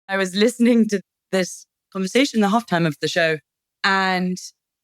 I was listening to this conversation, the halftime of the show, and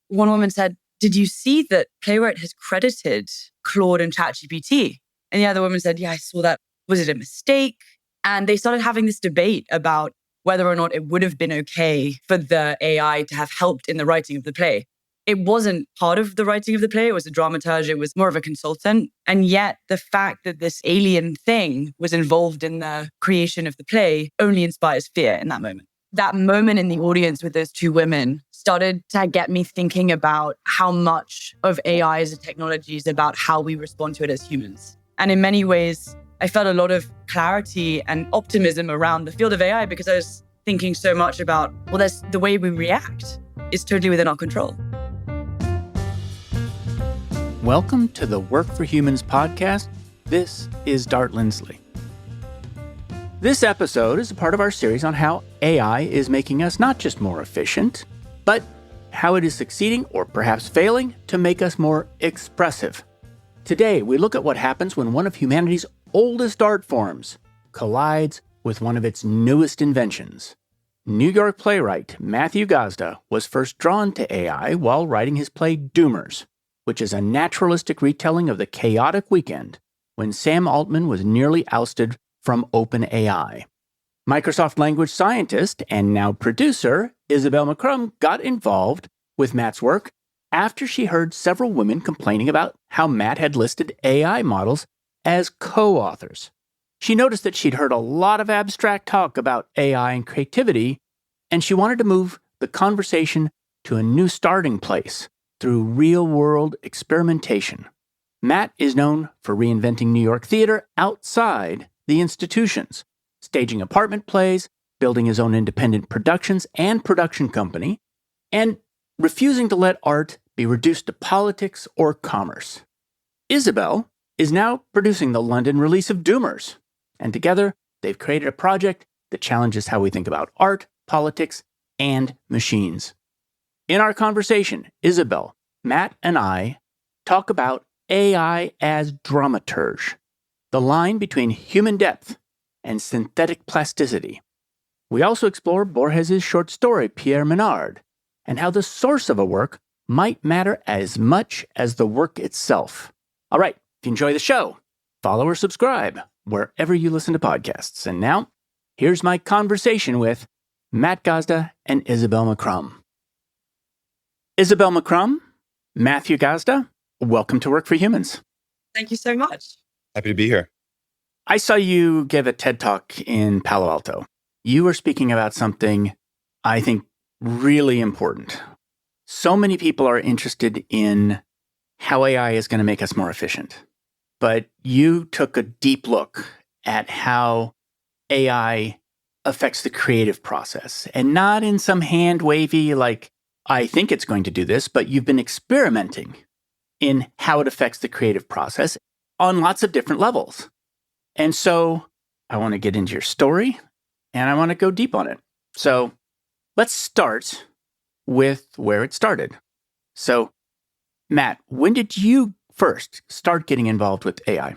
one woman said, "Did you see that Playwright has credited Claude and ChatGPT?" And the other woman said, "Yeah, I saw that. Was it a mistake?" And they started having this debate about whether or not it would have been okay for the AI to have helped in the writing of the play. It wasn't part of the writing of the play. It was a dramaturg. It was more of a consultant. And yet the fact that this alien thing was involved in the creation of the play only inspires fear in that moment. That moment in the audience with those two women started to get me thinking about how much of AI as a technology is about how we respond to it as humans. And in many ways, I felt a lot of clarity and optimism around the field of AI because I was thinking so much about, well, there's the way we react is totally within our control. Welcome to the Work for Humans podcast. This is Dart Lindsley. This episode is a part of our series on how AI is making us not just more efficient, but how it is succeeding or perhaps failing to make us more expressive. Today, we look at what happens when one of humanity's oldest art forms collides with one of its newest inventions. New York playwright Matthew Gasda was first drawn to AI while writing his play Doomers, which is a naturalistic retelling of the chaotic weekend when Sam Altman was nearly ousted from OpenAI. Microsoft language scientist and now producer Isobel McCrum got involved with Matt's work after she heard several women complaining about how Matt had listed AI models as co-authors. She noticed that she'd heard a lot of abstract talk about AI and creativity, and she wanted to move the conversation to a new starting place through real-world experimentation. Matt is known for reinventing New York theater outside the institutions, staging apartment plays, building his own independent productions and production company, and refusing to let art be reduced to politics or commerce. Isobel is now producing the London release of Doomers, and together they've created a project that challenges how we think about art, politics, and machines. In our conversation, Isobel, Matt, and I talk about AI as dramaturg, the line between human depth and synthetic plasticity. We also explore Borges's short story, Pierre Menard, and how the source of a work might matter as much as the work itself. All right, if you enjoy the show, follow or subscribe wherever you listen to podcasts. And now, here's my conversation with Matt Gasda and Isobel McCrum. Isobel McCrum, Matthew Gasda, welcome to Work for Humans. Thank you so much. Happy to be here. I saw you give a TED Talk in Palo Alto. You were speaking about something I think really important. So many people are interested in how AI is going to make us more efficient. But you took a deep look at how AI affects the creative process, and not in some hand-wavy, like, I think it's going to do this, but you've been experimenting in how it affects the creative process on lots of different levels. And so I want to get into your story, and I want to go deep on it. So let's start with where it started. So, Matt, when did you first start getting involved with AI?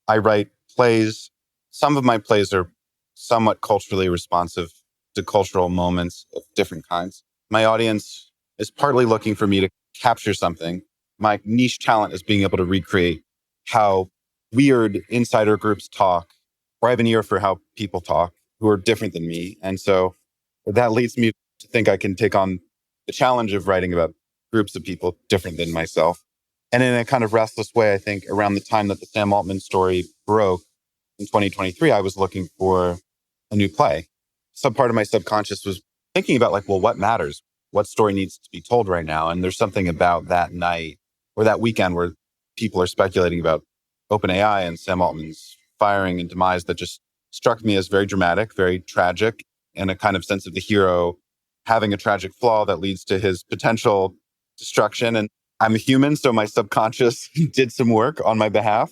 I write plays. Some of my plays are somewhat culturally responsive to cultural moments of different kinds. My audience is partly looking for me to capture something. My niche talent is being able to recreate how weird insider groups talk, or I have an ear for how people talk who are different than me. And so that leads me to think I can take on the challenge of writing about groups of people different than myself. And in a kind of restless way, I think around the time that the Sam Altman story broke in 2023, I was looking for a new play. Some part of my subconscious was thinking about like, well, what matters? What story needs to be told right now? And there's something about that night or that weekend where people are speculating about OpenAI and Sam Altman's firing and demise that just struck me as very dramatic, very tragic, and a kind of sense of the hero having a tragic flaw that leads to his potential destruction. And I'm a human, so my subconscious did some work on my behalf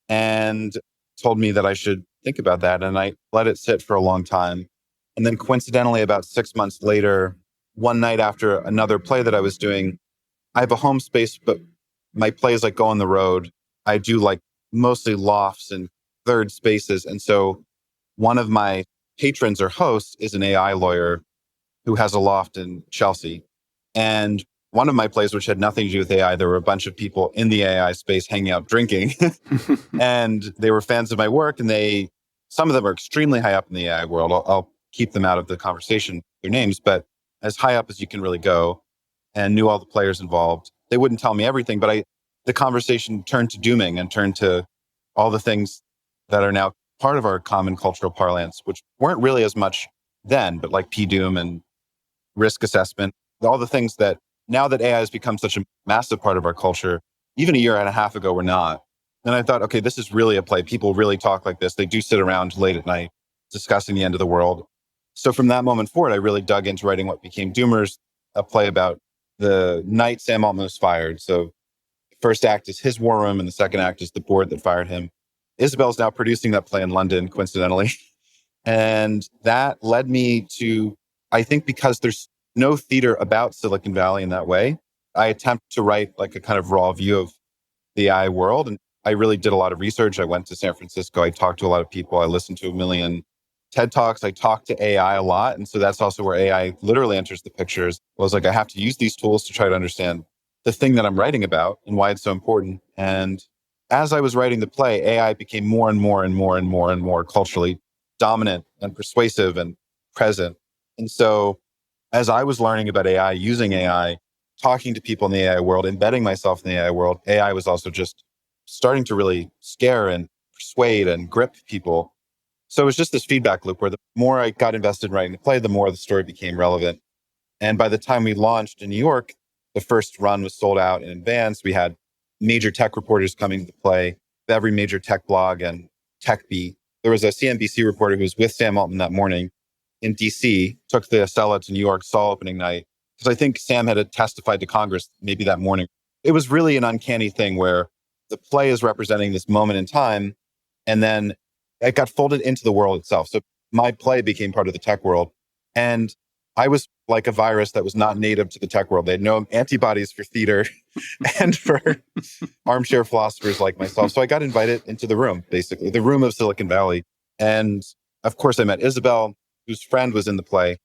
and told me that I should think about that. And I let it sit for a long time. And then coincidentally, about 6 months later, one night after another play that I was doing, I have a home space, but my plays like go on the road. I do like mostly lofts and third spaces. And so one of my patrons or hosts is an AI lawyer who has a loft in Chelsea. And one of my plays, which had nothing to do with AI, there were a bunch of people in the AI space hanging out drinking. And they were fans of my work. And some of them are extremely high up in the AI world. I'll keep them out of the conversation, their names, but as high up as you can really go, and knew all the players involved. They wouldn't tell me everything, but the conversation turned to dooming and turned to all the things that are now part of our common cultural parlance, which weren't really as much then, but like P-doom and risk assessment, all the things that now that AI has become such a massive part of our culture, even a year and a half ago, we're not. And I thought, okay, this is really a play. People really talk like this. They do sit around late at night discussing the end of the world. So from that moment forward, I really dug into writing what became Doomers, a play about the night Sam Altman was fired. So the first act is his war room and the second act is the board that fired him. Isobel's now producing that play in London, coincidentally. And that led me to, I think because there's no theater about Silicon Valley in that way, I attempt to write like a kind of raw view of the AI world. And I really did a lot of research. I went to San Francisco. I talked to a lot of people. I listened to a million TED Talks. I talked to AI a lot. And so that's also where AI literally enters the pictures. I was like, I have to use these tools to try to understand the thing that I'm writing about and why it's so important. And as I was writing the play, AI became more and more and more and more and more culturally dominant and persuasive and present. And so as I was learning about AI, using AI, talking to people in the AI world, embedding myself in the AI world, AI was also just starting to really scare and persuade and grip people. So it was just this feedback loop where the more I got invested in writing the play, the more the story became relevant. And by the time we launched in New York, the first run was sold out in advance. We had major tech reporters coming to the play, every major tech blog and tech beat. There was a CNBC reporter who was with Sam Altman that morning in DC, took the Acela to New York, saw opening night. Because I think Sam had testified to Congress maybe that morning. It was really an uncanny thing where the play is representing this moment in time, and then it got folded into the world itself. So my play became part of the tech world. And I was like a virus that was not native to the tech world. They had no antibodies for theater and for armchair philosophers like myself. So I got invited into the room, basically, the room of Silicon Valley. And of course, I met Isobel, whose friend was in the play,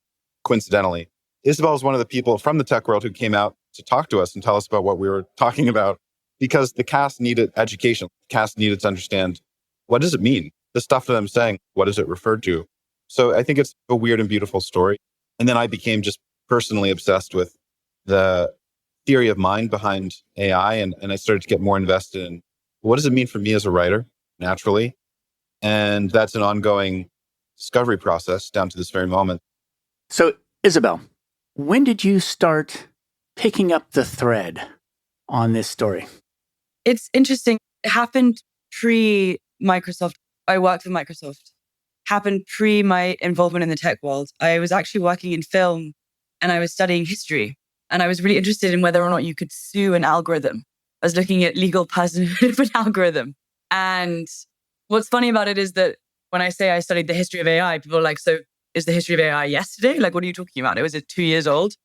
coincidentally. Isobel is one of the people from the tech world who came out to talk to us and tell us about what we were talking about, because the cast needed education. The cast needed to understand, what does it mean? The stuff that I'm saying, what is it referred to? So I think it's a weird and beautiful story. And then I became just personally obsessed with the theory of mind behind AI. And I started to get more invested in what does it mean for me as a writer, naturally? And that's an ongoing discovery process down to this very moment. So, Isobel, when did you start picking up the thread on this story? It's interesting. It happened pre-Microsoft. I worked for Microsoft. Happened pre my involvement in the tech world. I was actually working in film and I was studying history. And I was really interested in whether or not you could sue an algorithm. I was looking at legal personhood of an algorithm. And what's funny about it is that when I say I studied the history of AI, people are like, so is the history of AI yesterday? Like, what are you talking about? It was 2 years old.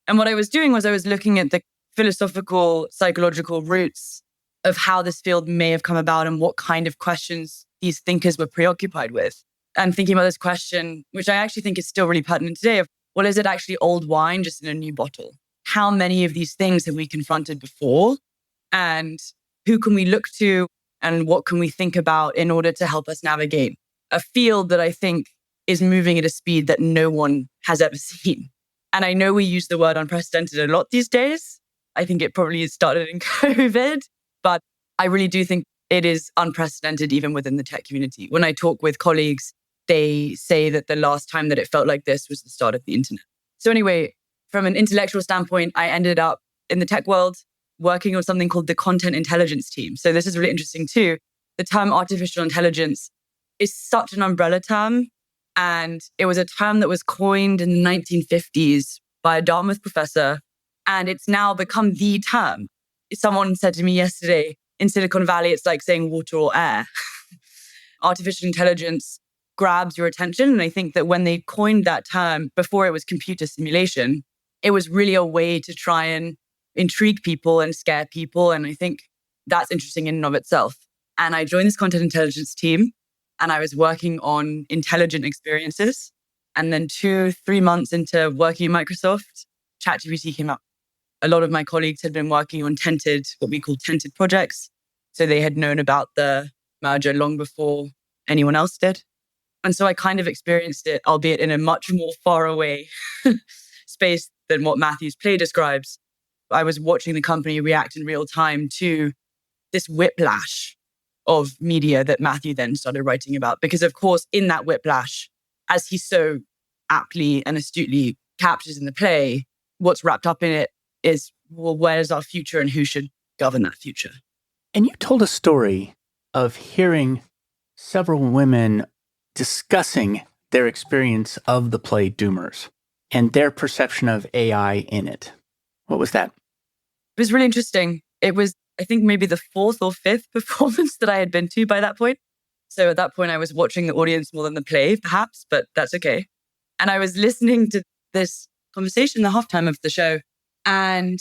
And what I was doing was I was looking at the philosophical, psychological roots of how this field may have come about and what kind of questions these thinkers were preoccupied with. And thinking about this question, which I actually think is still really pertinent today, of, well, is it actually old wine just in a new bottle? How many of these things have we confronted before? And who can we look to? And what can we think about in order to help us navigate a field that I think is moving at a speed that no one has ever seen? And I know we use the word unprecedented a lot these days. I think it probably started in COVID, but I really do think it is unprecedented even within the tech community. When I talk with colleagues, they say that the last time that it felt like this was the start of the internet. So anyway, from an intellectual standpoint, I ended up in the tech world working on something called the content intelligence team. So this is really interesting too. The term artificial intelligence is such an umbrella term. And it was a term that was coined in the 1950s by a Dartmouth professor. And it's now become the term. Someone said to me yesterday, in Silicon Valley, it's like saying water or air. Artificial intelligence grabs your attention. And I think that when they coined that term, before it was computer simulation, it was really a way to try and intrigue people and scare people. And I think that's interesting in and of itself. And I joined this content intelligence team. and I was working on intelligent experiences. And then 2-3 months into working at Microsoft, ChatGPT came up. A lot of my colleagues had been working on what we call tented projects. So they had known about the merger long before anyone else did. And so I kind of experienced it, albeit in a much more far away space than what Matthew's play describes. I was watching the company react in real time to this whiplash of media that Matthew then started writing about. Because of course, in that whiplash, as he so aptly and astutely captures in the play, what's wrapped up in it is, well, where's our future and who should govern that future? And you told a story of hearing several women discussing their experience of the play Doomers and their perception of AI in it. What was that? It was really interesting. It was, I think, maybe the 4th or 5th performance that I had been to by that point. So at that point, I was watching the audience more than the play, perhaps, but that's okay. And I was listening to this conversation, the halftime of the show. And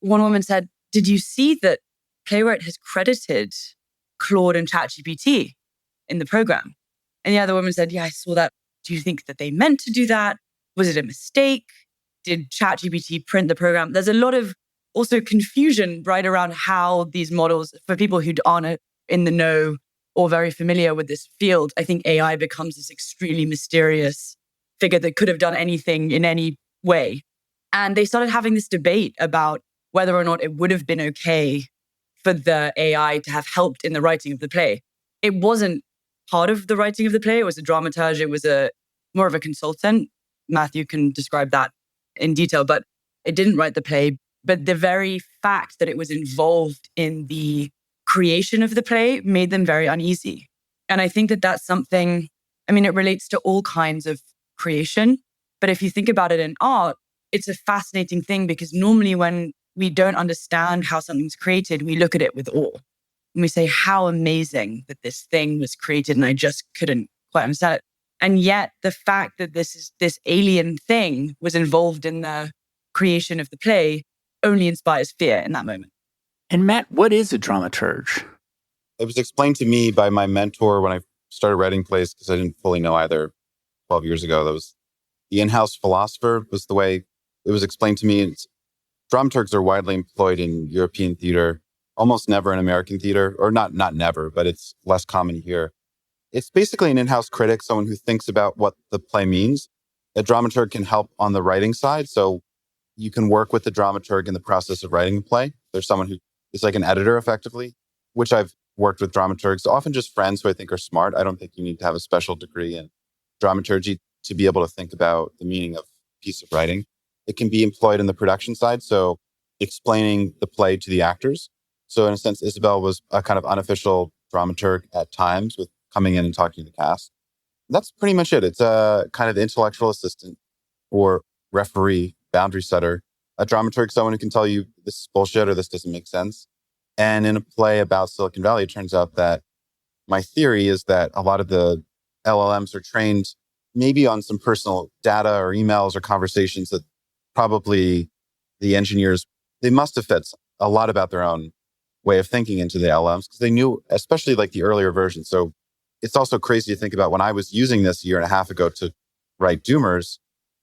one woman said, "Did you see that Playwright has credited Claude and ChatGPT in the program?" And the other woman said, "Yeah, I saw that. Do you think that they meant to do that? Was it a mistake? Did ChatGPT print the program?" There's a lot of also confusion right around how these models, for people who aren't in the know or very familiar with this field, I think AI becomes this extremely mysterious figure that could have done anything in any way. And they started having this debate about whether or not it would have been okay for the AI to have helped in the writing of the play. It wasn't part of the writing of the play. It was a dramaturg. It was more of a consultant. Matthew can describe that in detail, but it didn't write the play. But the very fact that it was involved in the creation of the play made them very uneasy. And I think that that's something, it relates to all kinds of creation. But if you think about it in art, it's a fascinating thing because normally when we don't understand how something's created, we look at it with awe. And we say, how amazing that this thing was created, and I just couldn't quite understand it. And yet the fact that this alien thing was involved in the creation of the play only inspires fear in that moment. And Matt, what is a dramaturg? It was explained to me by my mentor when I started writing plays, because I didn't fully know either 12 years ago. That was the in-house philosopher was the way it was explained to me. Dramaturgs are widely employed in European theater, almost never in American theater, or not never, but it's less common here. It's basically an in-house critic, someone who thinks about what the play means. A dramaturg can help on the writing side. So you can work with the dramaturg in the process of writing a play. There's someone who is like an editor effectively, which I've worked with dramaturgs, often just friends who I think are smart. I don't think you need to have a special degree in dramaturgy to be able to think about the meaning of a piece of writing. It can be employed in the production side, so explaining the play to the actors. So in a sense, Isobel was a kind of unofficial dramaturg at times with coming in and talking to the cast. That's pretty much it. It's a kind of intellectual assistant or referee, boundary setter. A dramaturg, someone who can tell you this is bullshit or this doesn't make sense. And in a play about Silicon Valley, it turns out that my theory is that a lot of the LLMs are trained maybe on some personal data or emails or conversations that probably the engineers, they must have fed a lot about their own way of thinking into the LLMs because they knew, especially like the earlier versions. So it's also crazy to think about when I was using this a year and a half ago to write Doomers,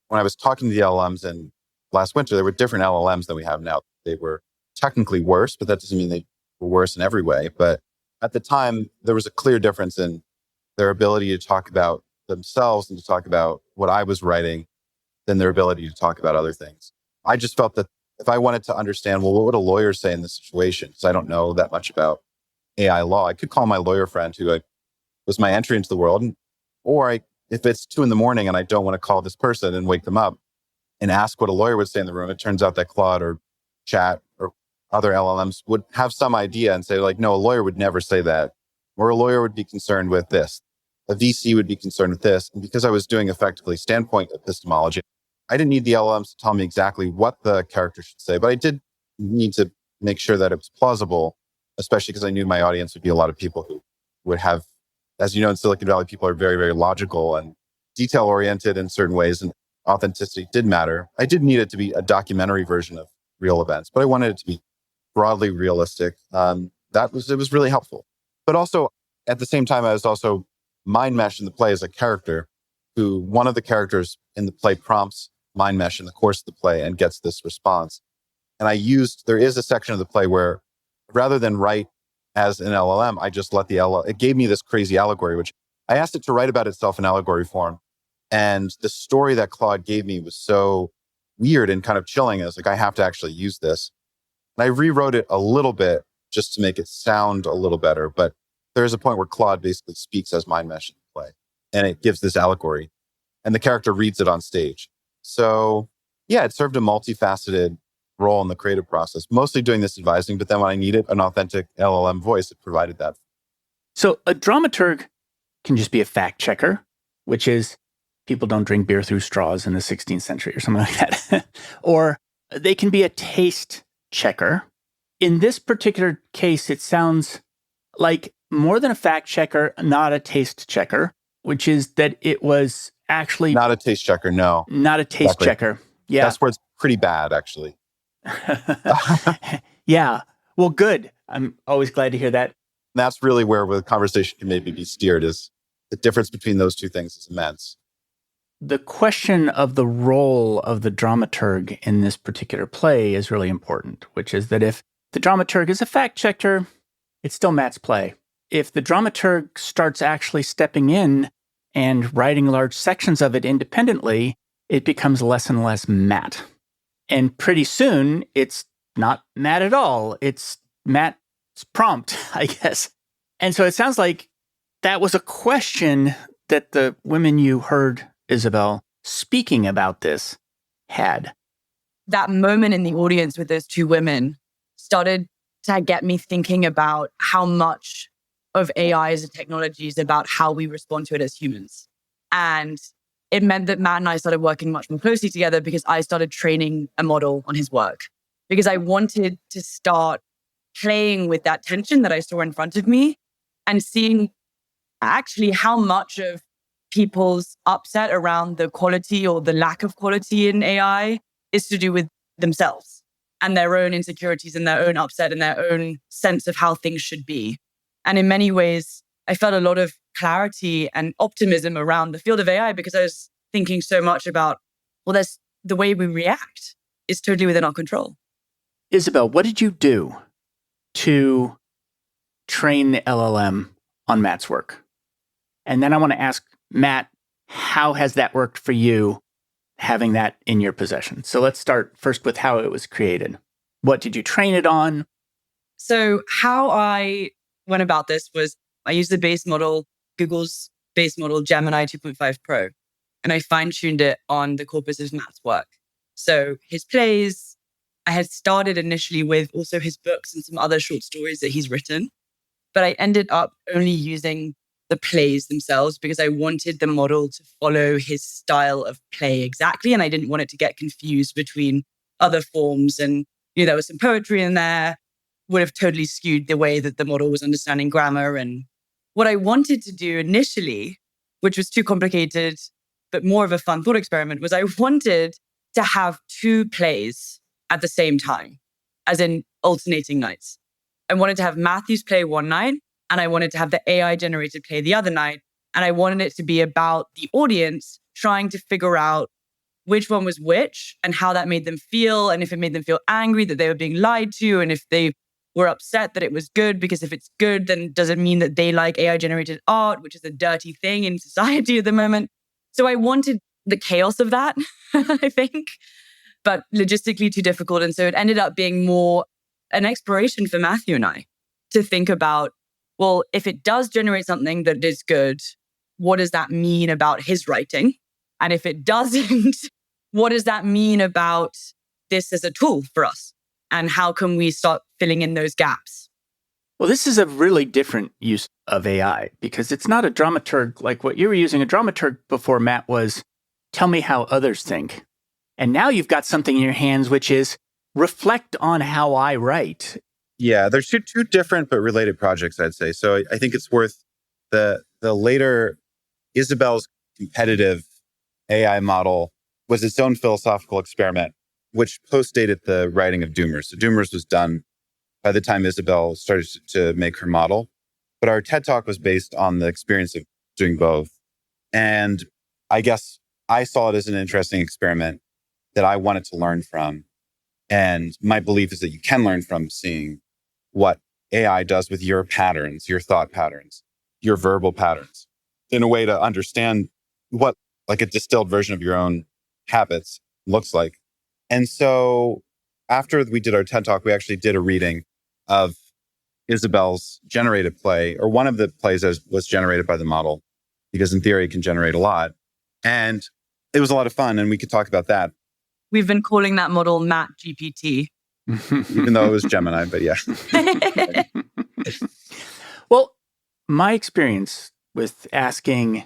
when I was talking to the LLMs and last winter, there were different LLMs than we have now. They were technically worse, but that doesn't mean they were worse in every way. But at the time, there was a clear difference in their ability to talk about themselves and to talk about what I was writing than their ability to talk about other things. I just felt that if I wanted to understand, well, what would a lawyer say in this situation? Because I don't know that much about AI law. I could call my lawyer friend who was my entry into the world. If it's 2 a.m. and I don't want to call this person and wake them up and ask what a lawyer would say in the room, it turns out that Claude or Chat or other LLMs would have some idea and say like, no, a lawyer would never say that. Or a lawyer would be concerned with this. A VC would be concerned with this. And because I was doing effectively standpoint epistemology, I didn't need the LLMs to tell me exactly what the character should say, but I did need to make sure that it was plausible, especially because I knew my audience would be a lot of people who would have, as you know, in Silicon Valley, people are very, very logical and detail-oriented in certain ways, and authenticity did matter. I did need it to be a documentary version of real events, but I wanted it to be broadly realistic. It was really helpful. But also, at the same time, I was also mind mesh in the play is a character who one of the characters in the play prompts mind mesh in the course of the play and gets this response. And there is a section of the play where rather than write as an LLM, I just let it gave me this crazy allegory, which I asked it to write about itself in allegory form. And the story that Claude gave me was so weird and kind of chilling. I was like, I have to actually use this. And I rewrote it a little bit just to make it sound a little better. But there's a point where Claude basically speaks as mind mesh in the play. And it gives this allegory. And the character reads it on stage. So yeah, it served a multifaceted role in the creative process, mostly doing this advising. But then when I needed an authentic LLM voice, it provided that. So a dramaturg can just be a fact checker, which is people don't drink beer through straws in the 16th century or something like that. Or they can be a taste checker. In this particular case, it sounds like more than a fact checker, not a taste checker, which is that it was actually... Not a taste checker, no. Not a taste checker. Yeah. That's where it's pretty bad, actually. Yeah. Well, good. I'm always glad to hear that. That's really where the conversation can maybe be steered, is the difference between those two things is immense. The question of the role of the dramaturg in this particular play is really important, which is that if the dramaturg is a fact checker, it's still Matt's play. If the dramaturg starts actually stepping in and writing large sections of it independently, it becomes less and less Matt. And pretty soon, it's not Matt at all. It's Matt's prompt, I guess. And so it sounds like that was a question that the women you heard, Isobel, speaking about this had. That moment in the audience with those two women started to get me thinking about how much of AI as a technology is about how we respond to it as humans. And it meant that Matt and I started working much more closely together because I started training a model on his work. Because I wanted to start playing with that tension that I saw in front of me and seeing actually how much of people's upset around the quality or the lack of quality in AI is to do with themselves and their own insecurities and their own upset and their own sense of how things should be. And in many ways, I felt a lot of clarity and optimism around the field of AI because I was thinking so much about, well, there's the way we react is totally within our control. Isobel, what did you do to train the LLM on Matt's work? And then I want to ask Matt, how has that worked for you, having that in your possession? So let's start first with how it was created. What did you train it on? So how I went about this was I used the base model, Google's base model, Gemini 2.5 Pro, and I fine-tuned it on the corpus of Matt's work. So his plays, I had started initially with also his books and some other short stories that he's written, but I ended up only using the plays themselves because I wanted the model to follow his style of play exactly, and I didn't want it to get confused between other forms. And there was some poetry in there, would have totally skewed the way that the model was understanding grammar. And what I wanted to do initially, which was too complicated, but more of a fun thought experiment, was I wanted to have two plays at the same time, as in alternating nights. I wanted to have Matthew's play one night, and I wanted to have the AI-generated play the other night. And I wanted it to be about the audience trying to figure out which one was which and how that made them feel, and if it made them feel angry that they were being lied to, and if they were upset that it was good, because if it's good, then does it mean that they like AI-generated art, which is a dirty thing in society at the moment? So I wanted the chaos of that, I think, but logistically too difficult. And so it ended up being more an exploration for Matthew and I to think about, well, if it does generate something that is good, what does that mean about his writing? And if it doesn't, what does that mean about this as a tool for us? And how can we start filling in those gaps? Well, this is a really different use of AI because it's not a dramaturg like what you were using. A dramaturg before, Matt, was tell me how others think. And now you've got something in your hands, which is reflect on how I write. Yeah, there's two different but related projects, I'd say. So I think it's worth the later Isobel's competitive AI model was its own philosophical experiment, which postdated the writing of Doomers. So Doomers was done by the time Isobel started to make her model. But our TED Talk was based on the experience of doing both. And I guess I saw it as an interesting experiment that I wanted to learn from. And my belief is that you can learn from seeing what AI does with your patterns, your thought patterns, your verbal patterns, in a way to understand what like a distilled version of your own habits looks like. And so after we did our TED Talk, we actually did a reading of Isobel's generated play, or one of the plays that was generated by the model, because in theory it can generate a lot. And it was a lot of fun, and we could talk about that. We've been calling that model Matt GPT. Even though it was Gemini, but yeah. Well, my experience with asking,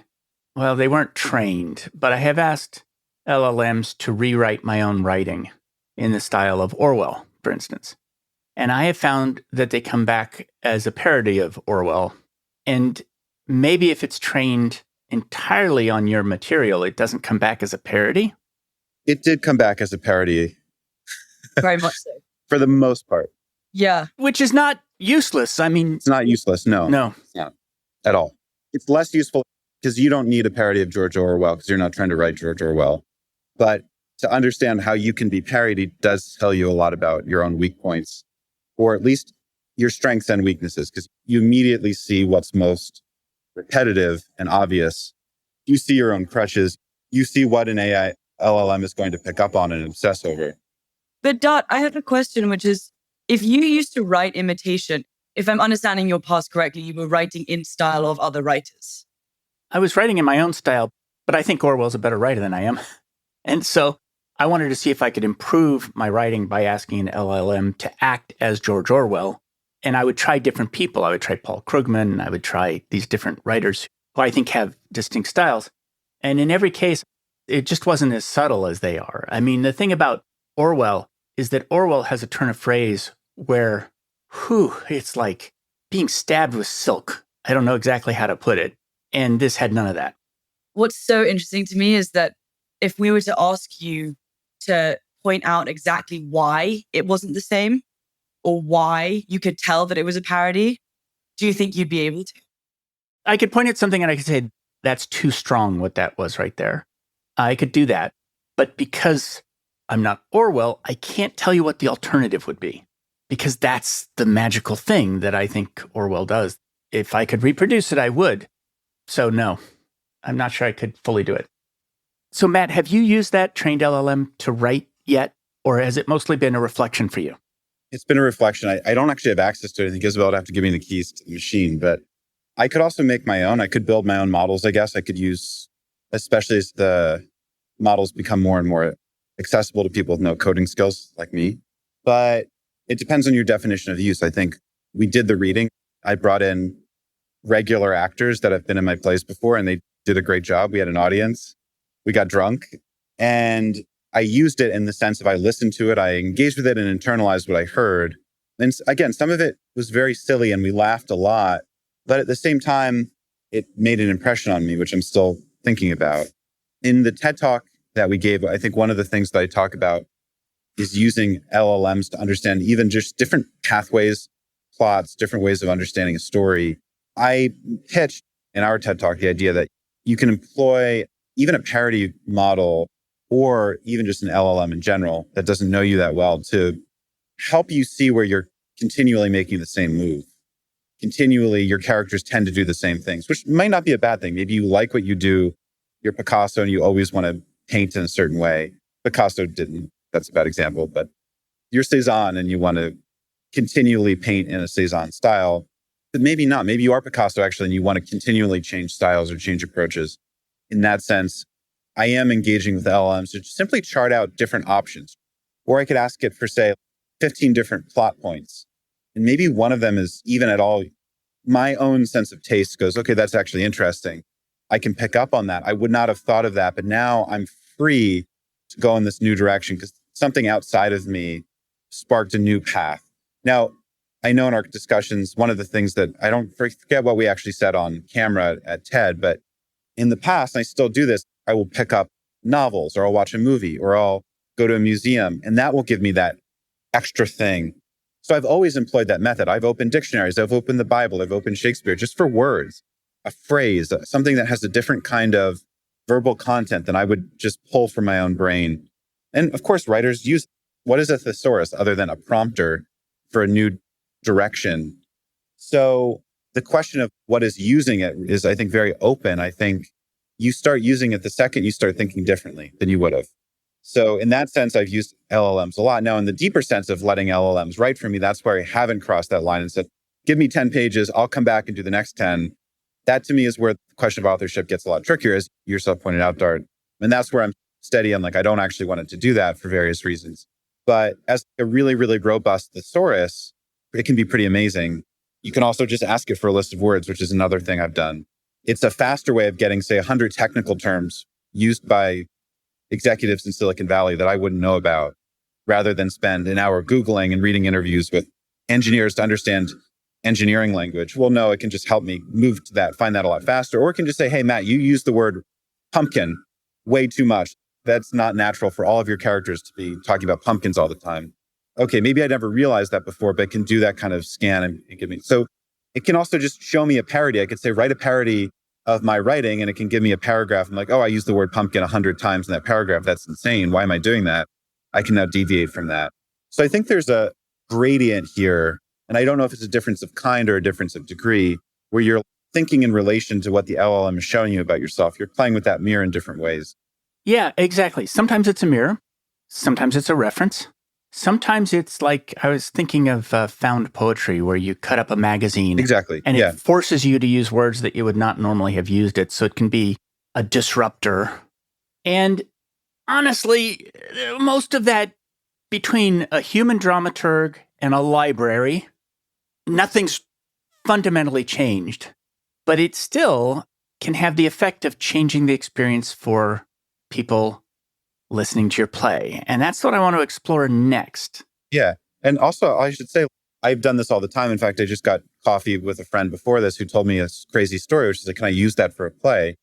well, they weren't trained, but I have asked LLMs to rewrite my own writing in the style of Orwell, for instance. And I have found that they come back as a parody of Orwell. And maybe if it's trained entirely on your material, it doesn't come back as a parody. It did come back as a parody. Very much so. For the most part. Yeah. Which is not useless. I mean, it's not useless. No. It's not at all. It's less useful because you don't need a parody of George Orwell because you're not trying to write George Orwell. But to understand how you can be parodied does tell you a lot about your own weak points, or at least your strengths and weaknesses, because you immediately see what's most repetitive and obvious. You see your own crutches. You see what an AI LLM is going to pick up on and obsess over. But Dart, I have a question, which is, if you used to write imitation, if I'm understanding your past correctly, you were writing in style of other writers. I was writing in my own style, but I think Orwell's a better writer than I am. And so I wanted to see if I could improve my writing by asking an LLM to act as George Orwell. And I would try different people. I would try Paul Krugman. I would try these different writers who I think have distinct styles. And in every case, it just wasn't as subtle as they are. I mean, the thing about Orwell is that Orwell has a turn of phrase where, it's like being stabbed with silk. I don't know exactly how to put it. And this had none of that. What's so interesting to me is that if we were to ask you to point out exactly why it wasn't the same, or why you could tell that it was a parody, do you think you'd be able to? I could point at something and I could say, that's too strong what that was right there. I could do that. But because I'm not Orwell, I can't tell you what the alternative would be, because that's the magical thing that I think Orwell does. If I could reproduce it, I would. So no, I'm not sure I could fully do it. So Matt, have you used that trained LLM to write yet? Or has it mostly been a reflection for you? It's been a reflection. I don't actually have access to it. I think Isobel would have to give me the keys to the machine, but I could also make my own. I could build my own models, I guess. I could use, especially as the models become more and more accessible to people with no coding skills like me. But it depends on your definition of use. I think we did the reading. I brought in regular actors that have been in my plays before, and they did a great job. We had an audience. We got drunk. And I used it in the sense of I listened to it, I engaged with it and internalized what I heard. And again, some of it was very silly and we laughed a lot. But at the same time, it made an impression on me, which I'm still thinking about. In the TED Talk that we gave, I think one of the things that I talk about is using LLMs to understand even just different pathways, plots, different ways of understanding a story. I pitched in our TED Talk the idea that you can employ even a parody model or even just an LLM in general that doesn't know you that well to help you see where you're continually making the same move. Continually, your characters tend to do the same things, which might not be a bad thing. Maybe you like what you do. You're Picasso and you always want to paint in a certain way. Picasso didn't. That's a bad example. But you're Cezanne and you want to continually paint in a Cezanne style. But maybe not. Maybe you are Picasso actually and you want to continually change styles or change approaches. In that sense, I am engaging with LLMs to simply chart out different options. Or I could ask it for, say, 15 different plot points. And maybe one of them is even at all, my own sense of taste goes, okay, that's actually interesting. I can pick up on that. I would not have thought of that, but now I'm free to go in this new direction because something outside of me sparked a new path. Now, I know in our discussions, one of the things that I don't forget what we actually said on camera at TED, but in the past, and I still do this, I will pick up novels or I'll watch a movie or I'll go to a museum and that will give me that extra thing. So I've always employed that method. I've opened dictionaries, I've opened the Bible, I've opened Shakespeare just for words. a phrase, something that has a different kind of verbal content than I would just pull from my own brain. And of course, writers use, what is a thesaurus other than a prompter for a new direction? So the question of what is using it is, I think, very open. I think you start using it the second you start thinking differently than you would have. So in that sense, I've used LLMs a lot. Now, in the deeper sense of letting LLMs write for me, that's where I haven't crossed that line and said, give me 10 pages, I'll come back and do the next 10. That to me is where the question of authorship gets a lot trickier, as you yourself pointed out, Dart. And that's where I'm steady. I'm like, I don't actually want it to do that for various reasons. But as a really, really robust thesaurus, it can be pretty amazing. You can also just ask it for a list of words, which is another thing I've done. It's a faster way of getting, say, 100 technical terms used by executives in Silicon Valley that I wouldn't know about, rather than spend an hour Googling and reading interviews with engineers to understand engineering language. Well, no, it can just help me move to that, find that a lot faster. Or it can just say, hey, Matt, you use the word pumpkin way too much. That's not natural for all of your characters to be talking about pumpkins all the time. Okay, maybe I never realized that before, but it can do that kind of scan and give me. So it can also just show me a parody. I could say, write a parody of my writing, and it can give me a paragraph. I'm like, oh, I used the word pumpkin 100 times in that paragraph. That's insane. Why am I doing that? I can now deviate from that. So I think there's a gradient here. And I don't know if it's a difference of kind or a difference of degree, where you're thinking in relation to what the LLM is showing you about yourself. You're playing with that mirror in different ways. Yeah, exactly. Sometimes it's a mirror. Sometimes it's a reference. Sometimes it's like, I was thinking of found poetry, where you cut up a magazine. Exactly. And yeah. it forces you to use words that you would not normally have used it. So it can be a disruptor. And honestly, most of that, between a human dramaturg and a library, nothing's fundamentally changed. But it still can have the effect of changing the experience for people listening to your play. And that's what I want to explore next. Yeah. And also, I should say, I've done this all the time. In fact, I just got coffee with a friend before this who told me a crazy story, which is like, can I use that for a play?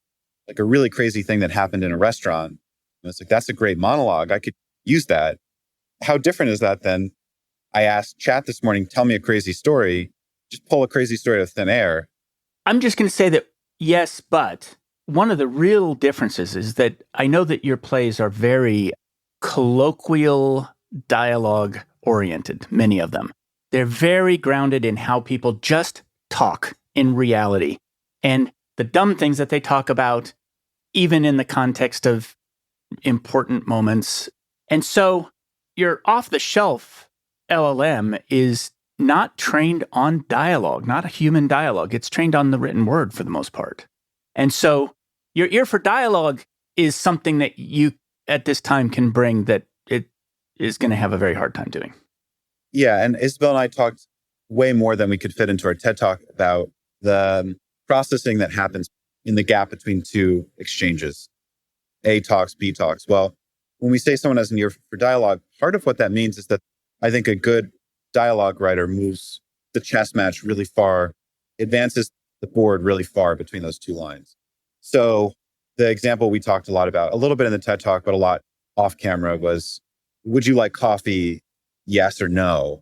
Like a really crazy thing that happened in a restaurant. And it's like, that's a great monologue. I could use that. How different is that than I asked Chat this morning, tell me a crazy story, just pull a crazy story out of thin air. I'm just going to say that yes, but one of the real differences is that I know that your plays are very colloquial, dialogue oriented, many of them. They're very grounded in how people just talk in reality. And the dumb things that they talk about, even in the context of important moments. And so your off-the-shelf LLM is not trained on dialogue, not a human dialogue. It's trained on the written word for the most part. And so your ear for dialogue is something that you, at this time, can bring that it is going to have a very hard time doing. Yeah, and Isobel and I talked way more than we could fit into our TED Talk about the processing that happens in the gap between two exchanges. A talks, B talks. Well, when we say someone has an ear for dialogue, part of what that means is that I think a good dialogue writer moves the chess match really far, advances the board really far between those two lines. So the example we talked a lot about, a little bit in the TED Talk, but a lot off camera, was, would you like coffee? Yes or no?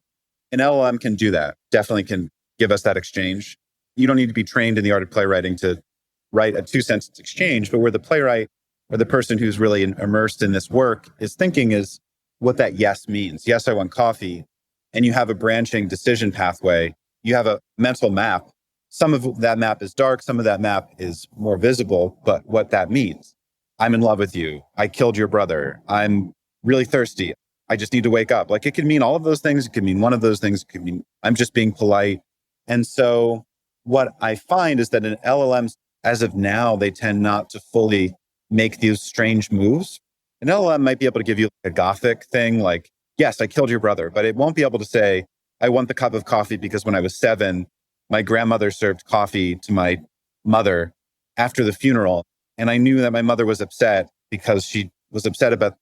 An LLM can do that, definitely can give us that exchange. You don't need to be trained in the art of playwriting to write a 2-sentence exchange, but where the playwright or the person who's really immersed in this work is thinking is what that yes means. Yes, I want coffee. And you have a branching decision pathway. You have a mental map. Some of that map is dark. Some of that map is more visible, but what that means. I'm in love with you. I killed your brother. I'm really thirsty. I just need to wake up. Like, it could mean all of those things. It could mean one of those things. It could mean I'm just being polite. And so what I find is that in LLMs, as of now, they tend not to fully make these strange moves. An LLM might be able to give you a gothic thing like, yes, I killed your brother, but it won't be able to say, I want the cup of coffee because when I was 7, my grandmother served coffee to my mother after the funeral. And I knew that my mother was upset because she was upset about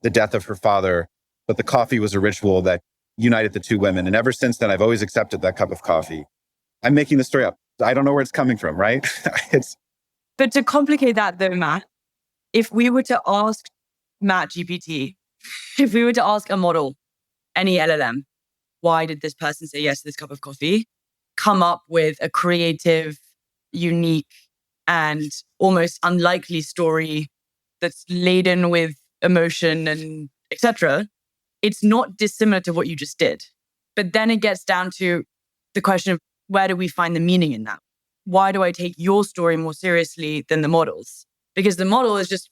the death of her father. But the coffee was a ritual that united the two women. And ever since then, I've always accepted that cup of coffee. I'm making the story up. I don't know where it's coming from, right? But to complicate that though, Matt, if we were to ask Matt GPT, if we were to ask a model, any LLM, why did this person say yes to this cup of coffee? Come up with a creative, unique and almost unlikely story that's laden with emotion and etc., it's not dissimilar to what you just did. But then it gets down to the question of where do we find the meaning in that? Why do I take your story more seriously than the model's? Because the model is just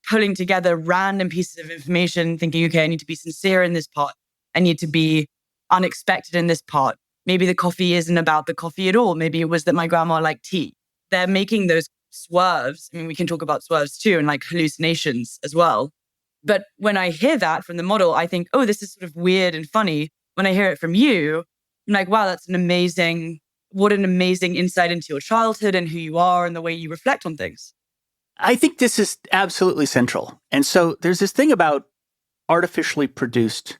pulling together random pieces of information, thinking, okay, I need to be sincere in this part. I need to be unexpected in this part. Maybe the coffee isn't about the coffee at all. Maybe it was that my grandma liked tea. They're making those swerves. I mean, we can talk about swerves too and like hallucinations as well. But when I hear that from the model, I think, oh, this is sort of weird and funny. When I hear it from you, I'm like, wow, what an amazing insight into your childhood and who you are and the way you reflect on things. I think this is absolutely central. And so there's this thing about artificially produced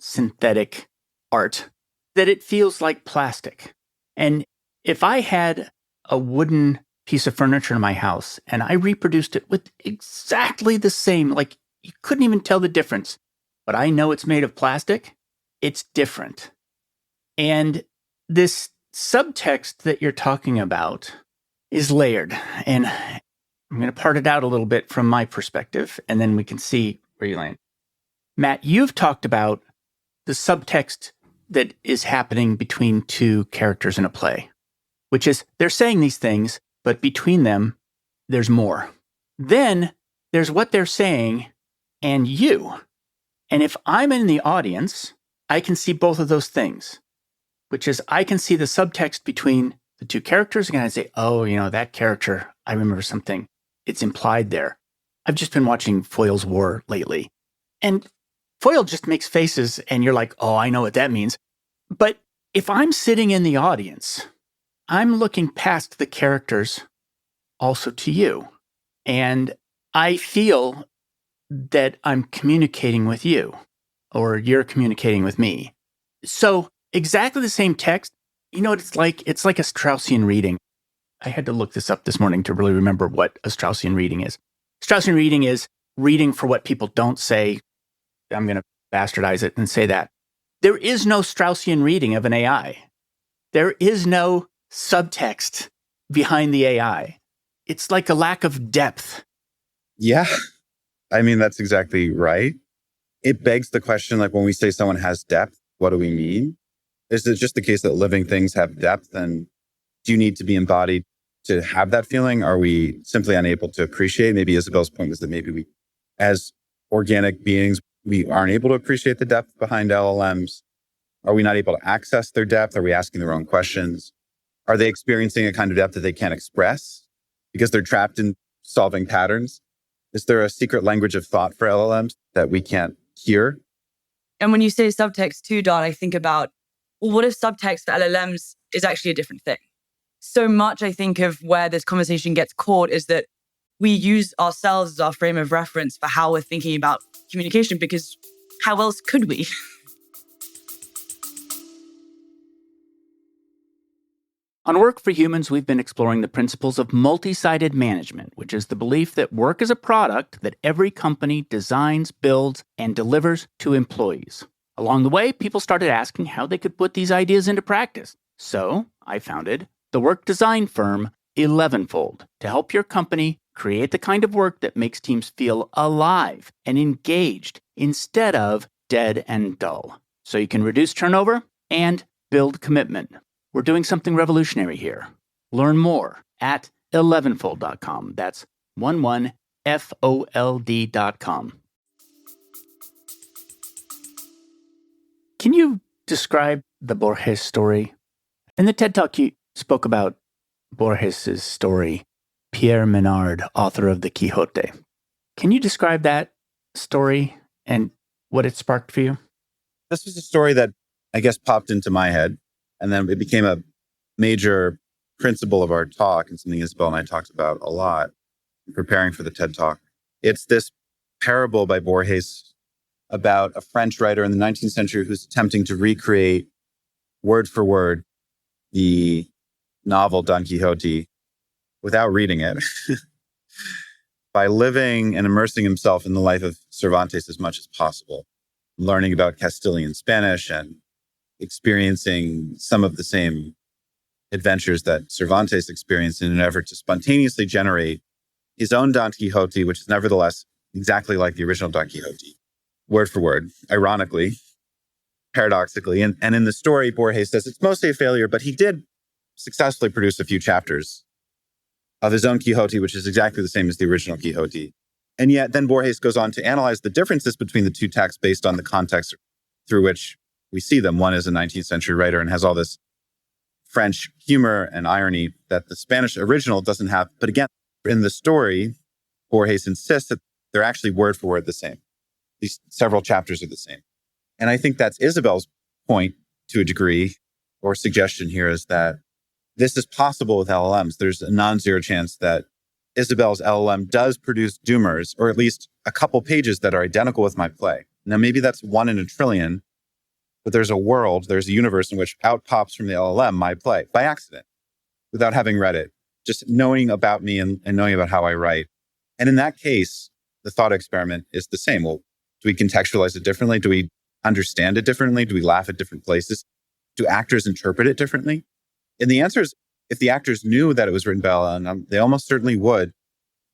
synthetic art that it feels like plastic. And if I had a wooden piece of furniture in my house and I reproduced it with exactly the same, like you couldn't even tell the difference, but I know it's made of plastic, it's different. And this subtext that you're talking about is layered. And I'm going to part it out a little bit from my perspective, and then we can see where you land. Matt, you've talked about the subtext that is happening between two characters in a play, which is they're saying these things, but between them, there's more. Then there's what they're saying and you. And if I'm in the audience, I can see both of those things, which is I can see the subtext between the two characters. And I say, oh, that character, I remember something. It's implied there. I've just been watching Foyle's War lately. And Foyle just makes faces and you're like, oh, I know what that means. But if I'm sitting in the audience, I'm looking past the characters also to you. And I feel that I'm communicating with you or you're communicating with me. So exactly the same text, you know what it's like? It's like a Straussian reading. I had to look this up this morning to really remember what a Straussian reading is. Straussian reading is reading for what people don't say. I'm going to bastardize it and say that. There is no Straussian reading of an AI. There is no subtext behind the AI. It's like a lack of depth. Yeah. I mean, that's exactly right. It begs the question, like when we say someone has depth, what do we mean? Is it just the case that living things have depth? And do you need to be embodied to have that feeling? Are we simply unable to appreciate? Maybe Isobel's point was that maybe we, as organic beings, we aren't able to appreciate the depth behind LLMs. Are we not able to access their depth? Are we asking the wrong questions? Are they experiencing a kind of depth that they can't express because they're trapped in solving patterns? Is there a secret language of thought for LLMs that we can't hear? And when you say subtext too, Don, I think about, well, what if subtext for LLMs is actually a different thing? So much, I think, of where this conversation gets caught is that we use ourselves as our frame of reference for how we're thinking about communication, because how else could we? On Work for Humans, we've been exploring the principles of multi-sided management, which is the belief that work is a product that every company designs, builds, and delivers to employees. Along the way, people started asking how they could put these ideas into practice. So I founded the work design firm 11fold to help your company create the kind of work that makes teams feel alive and engaged instead of dead and dull. So you can reduce turnover and build commitment. We're doing something revolutionary here. Learn more at 11fold.com. That's 11fold.com. Can you describe the Borges story? In the TED Talk, you spoke about Borges' story, Pierre Menard, author of the Quixote. Can you describe that story and what it sparked for you? This was a story that I guess popped into my head, and then it became a major principle of our talk and something Isobel and I talked about a lot in preparing for the TED Talk. It's this parable by Borges about a French writer in the 19th century who's attempting to recreate word for word the novel Don Quixote without reading it by living and immersing himself in the life of Cervantes as much as possible, learning about Castilian Spanish and experiencing some of the same adventures that Cervantes experienced in an effort to spontaneously generate his own Don Quixote, which is nevertheless exactly like the original Don Quixote, word for word, ironically, paradoxically. And in the story, Borges says it's mostly a failure, but he did successfully produce a few chapters of his own Quixote, which is exactly the same as the original Quixote. And yet then Borges goes on to analyze the differences between the two texts based on the context through which we see them. One is a 19th century writer and has all this French humor and irony that the Spanish original doesn't have. But again, in the story, Borges insists that they're actually word for word the same. These several chapters are the same. And I think that's Isobel's point to a degree, or suggestion here, is that this is possible with LLMs. There's a non-zero chance that Isobel's LLM does produce doomers, or at least a couple pages that are identical with my play. Now, maybe that's 1 in a trillion, but there's a universe in which out pops from the LLM my play by accident, without having read it, just knowing about me and knowing about how I write. And in that case, the thought experiment is the same. Well, do we contextualize it differently? Do we understand it differently? Do we laugh at different places? Do actors interpret it differently? And the answer is, if the actors knew that it was written by LLM, they almost certainly would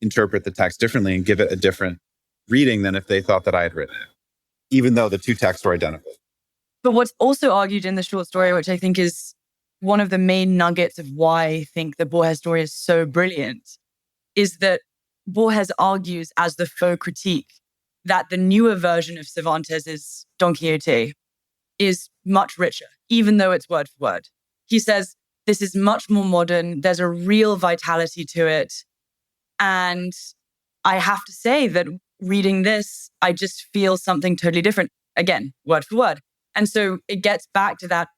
interpret the text differently and give it a different reading than if they thought that I had written it, even though the two texts were identical. But what's also argued in the short story, which I think is one of the main nuggets of why I think the Borges story is so brilliant, is that Borges argues as the faux critique that the newer version of Cervantes' Don Quixote is much richer, even though it's word for word. He says, this is much more modern. There's a real vitality to it. And I have to say that reading this, I just feel something totally different. Again, word for word. And so it gets back to that.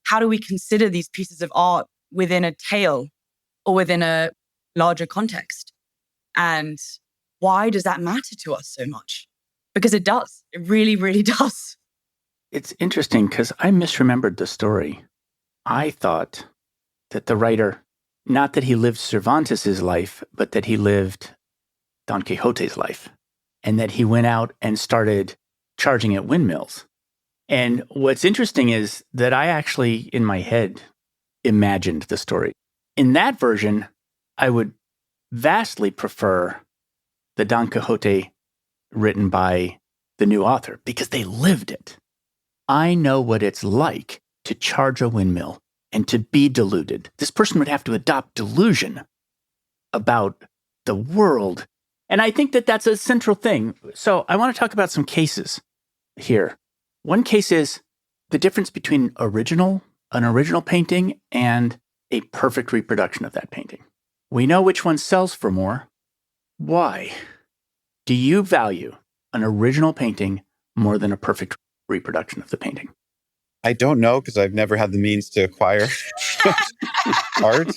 How do we consider these pieces of art within a tale or within a larger context? And why does that matter to us so much? Because it does. It really, really does. It's interesting because I misremembered the story. I thought that the writer, not that he lived Cervantes' life, but that he lived Don Quixote's life, and that he went out and started charging at windmills. And what's interesting is that I actually, in my head, imagined the story. In that version, I would vastly prefer the Don Quixote written by the new author because they lived it. I know what it's like to charge a windmill and to be deluded. This person would have to adopt delusion about the world. And I think that that's a central thing. So I want to talk about some cases here. One case is the difference between an original painting and a perfect reproduction of that painting. We know which one sells for more. Why? Do you value an original painting more than a perfect reproduction of the painting? I don't know, because I've never had the means to acquire art.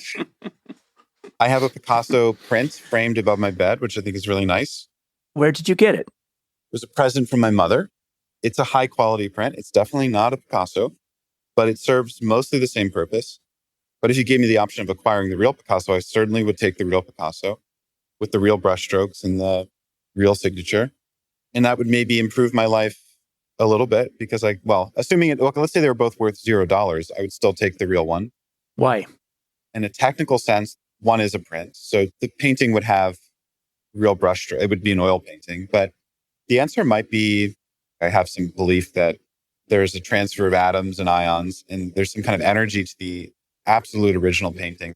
I have a Picasso print framed above my bed, which I think is really nice. Where did you get it? It was a present from my mother. It's a high quality print. It's definitely not a Picasso, but it serves mostly the same purpose. But if you gave me the option of acquiring the real Picasso, I certainly would take the real Picasso with the real brushstrokes and the real signature. And that would maybe improve my life a little bit because let's say they were both worth $0. I would still take the real one. Why? In a technical sense, one is a print. So the painting would have real brushstroke. It would be an oil painting. But the answer might be, I have some belief that there's a transfer of atoms and ions, and there's some kind of energy to the absolute original painting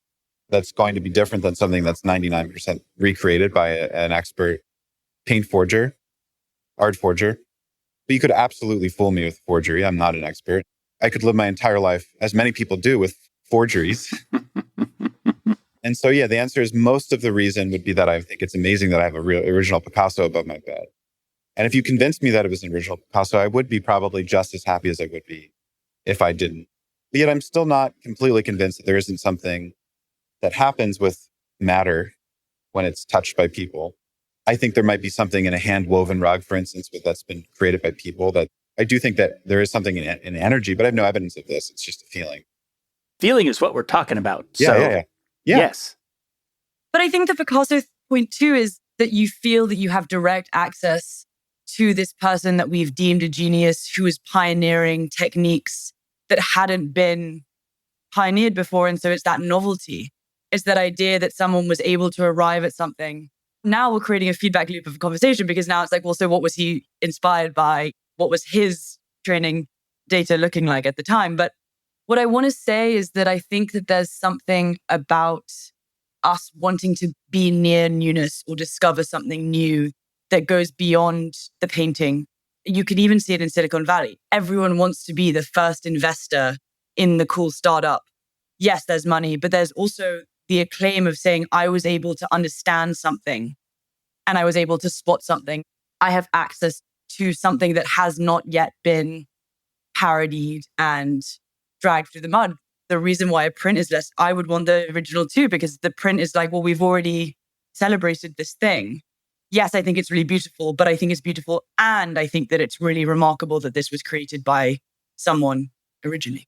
that's going to be different than something that's 99% recreated by an expert paint forger, art forger. But you could absolutely fool me with forgery. I'm not an expert. I could live my entire life, as many people do, with forgeries. And so, the answer is most of the reason would be that I think it's amazing that I have a real original Picasso above my bed. And if you convinced me that it was an original Picasso, I would be probably just as happy as I would be if I didn't. But yet I'm still not completely convinced that there isn't something that happens with matter when it's touched by people. I think there might be something in a hand-woven rug, for instance, that's been created by people. That I do think that there is something in energy, but I have no evidence of this. It's just a feeling. Feeling is what we're talking about. Yeah. Yes. But I think the Picasso point too is that you feel that you have direct access to this person that we've deemed a genius who is pioneering techniques that hadn't been pioneered before. And so it's that novelty. It's that idea that someone was able to arrive at something. Now we're creating a feedback loop of a conversation because now it's like, well, so what was he inspired by? What was his training data looking like at the time? But what I want to say is that I think that there's something about us wanting to be near newness or discover something new that goes beyond the painting. You can even see it in Silicon Valley. Everyone wants to be the first investor in the cool startup. Yes, there's money, but there's also the acclaim of saying, I was able to understand something and I was able to spot something. I have access to something that has not yet been parodied and dragged through the mud. The reason why a print is less, I would want the original too, because the print is like, well, we've already celebrated this thing. Yes, I think it's really beautiful, but I think it's beautiful. And I think that it's really remarkable that this was created by someone originally.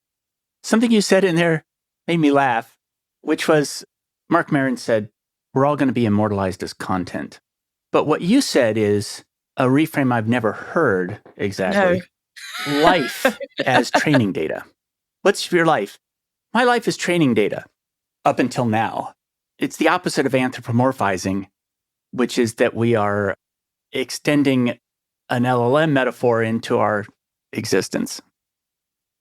Something you said in there made me laugh, which was Mark Maron said, we're all going to be immortalized as content. But what you said is a reframe I've never heard exactly. No. Life as training data. What's your life? My life is training data up until now. It's the opposite of anthropomorphizing, which is that we are extending an LLM metaphor into our existence.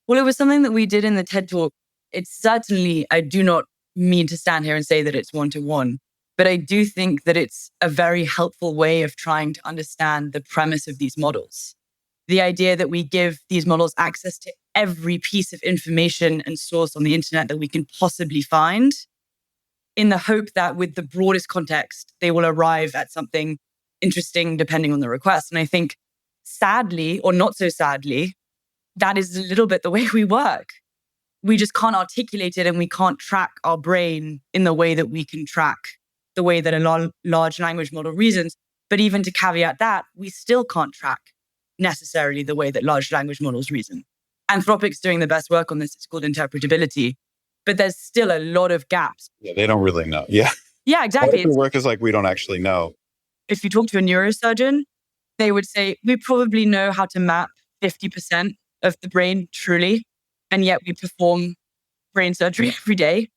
Well, it was something that we did in the TED Talk. It's certainly, I do not mean to stand here and say that it's one-to-one, but I do think that it's a very helpful way of trying to understand the premise of these models. The idea that we give these models access to every piece of information and source on the internet that we can possibly find, in the hope that with the broadest context, they will arrive at something interesting depending on the request. And I think sadly, or not so sadly, that is a little bit the way we work. We just can't articulate it and we can't track our brain in the way that we can track the way that a large language model reasons. But even to caveat that, we still can't track necessarily the way that large language models reason. Anthropic's doing the best work on this. It's called interpretability. But there's still a lot of gaps. Yeah, they don't really know. Yeah. Yeah, exactly. The work is like, we don't actually know. If you talk to a neurosurgeon, they would say, we probably know how to map 50% of the brain truly, and yet we perform brain surgery every day.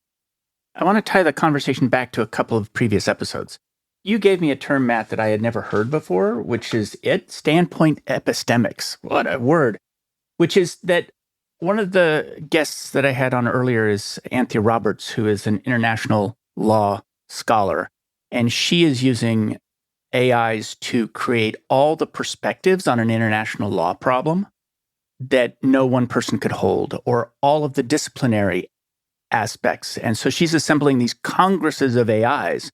I want to tie the conversation back to a couple of previous episodes. You gave me a term, Matt, that I had never heard before, which is standpoint epistemics. What a word. Which is that one of the guests that I had on earlier is Anthea Roberts, who is an international law scholar. And she is using AIs to create all the perspectives on an international law problem that no one person could hold, or all of the disciplinary aspects. And so she's assembling these congresses of AIs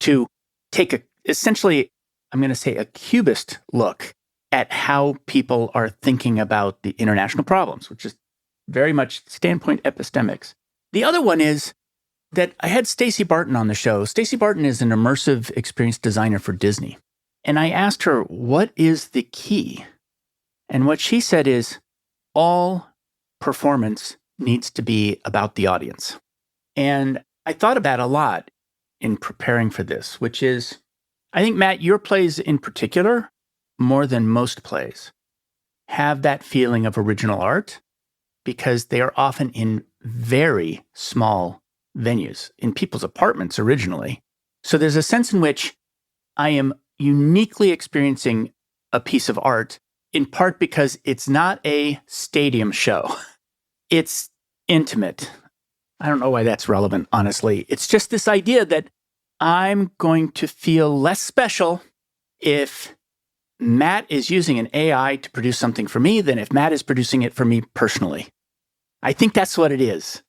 to take essentially, I'm going to say, a cubist look at how people are thinking about the international problems, which is very much standpoint epistemics. The other one is that I had Stacey Barton on the show. Stacey Barton is an immersive experience designer for Disney. And I asked her, what is the key? And what she said is, all performance needs to be about the audience. And I thought of that a lot in preparing for this, which is, I think, Matt, your plays in particular, more than most plays, have that feeling of original art because they are often in very small venues, in people's apartments originally. So there's a sense in which I am uniquely experiencing a piece of art, in part because it's not a stadium show. It's intimate. I don't know why that's relevant, honestly. It's just this idea that I'm going to feel less special if Matt is using an AI to produce something for me than if Matt is producing it for me personally. I think that's what it is.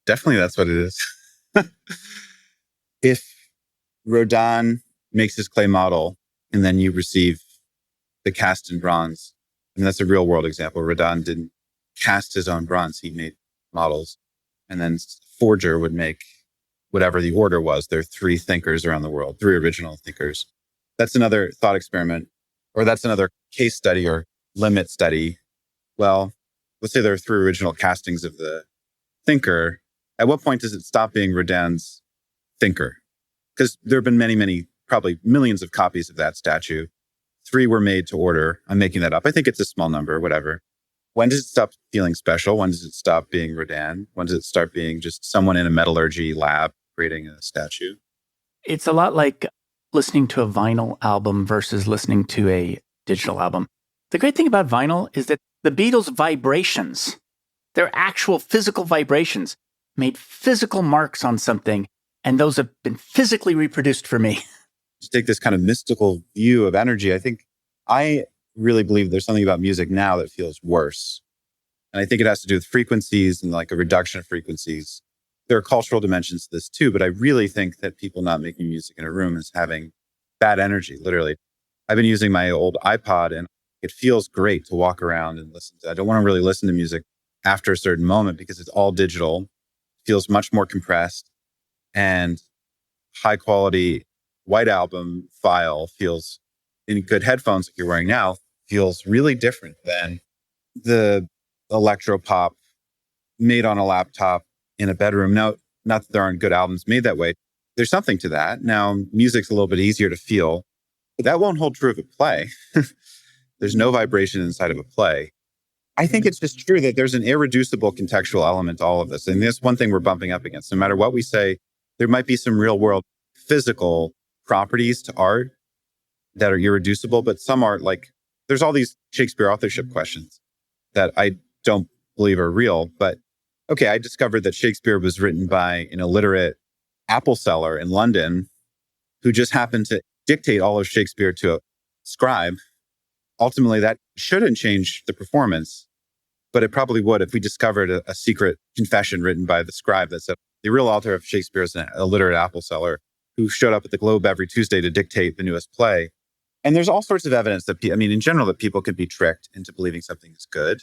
Definitely that's what it is. If Rodin makes his clay model and then you receive the cast in bronze, and that's a real world example. Rodin didn't cast his own bronze. He made models. And then Forger would make whatever the order was. There are 3 thinkers around the world, 3 original thinkers. That's another thought experiment, or that's another case study or limit study. Well, let's say there are 3 original castings of the thinker. At what point does it stop being Rodin's thinker? Because there have been many, many, probably millions of copies of that statue. 3 were made to order. I'm making that up. I think it's a small number, whatever. When does it stop feeling special? When does it stop being Rodin? When does it start being just someone in a metallurgy lab creating a statue? It's a lot like listening to a vinyl album versus listening to a digital album. The great thing about vinyl is that the Beatles' vibrations, their actual physical vibrations, made physical marks on something, and those have been physically reproduced for me. To take this kind of mystical view of energy, I really believe there's something about music now that feels worse. And I think it has to do with frequencies and like a reduction of frequencies. There are cultural dimensions to this too, but I really think that people not making music in a room is having bad energy, literally. I've been using my old iPod and it feels great to walk around and listen to. I don't want to really listen to music after a certain moment because it's all digital, feels much more compressed, and high quality white album file feels, in good headphones like you're wearing now, feels really different than the electro pop made on a laptop in a bedroom. Now, not that there aren't good albums made that way. There's something to that. Now, music's a little bit easier to feel, but that won't hold true of a play. There's no vibration inside of a play. I think it's just true that there's an irreducible contextual element to all of this. And that's one thing we're bumping up against. No matter what we say, there might be some real world physical properties to art that are irreducible, but some art, like there's all these Shakespeare authorship questions that I don't believe are real. But okay, I discovered that Shakespeare was written by an illiterate apple seller in London who just happened to dictate all of Shakespeare to a scribe. Ultimately, that shouldn't change the performance, but it probably would if we discovered a secret confession written by the scribe that said the real author of Shakespeare is an illiterate apple seller who showed up at the Globe every Tuesday to dictate the newest play. And there's all sorts of evidence that, in general, that people can be tricked into believing something is good.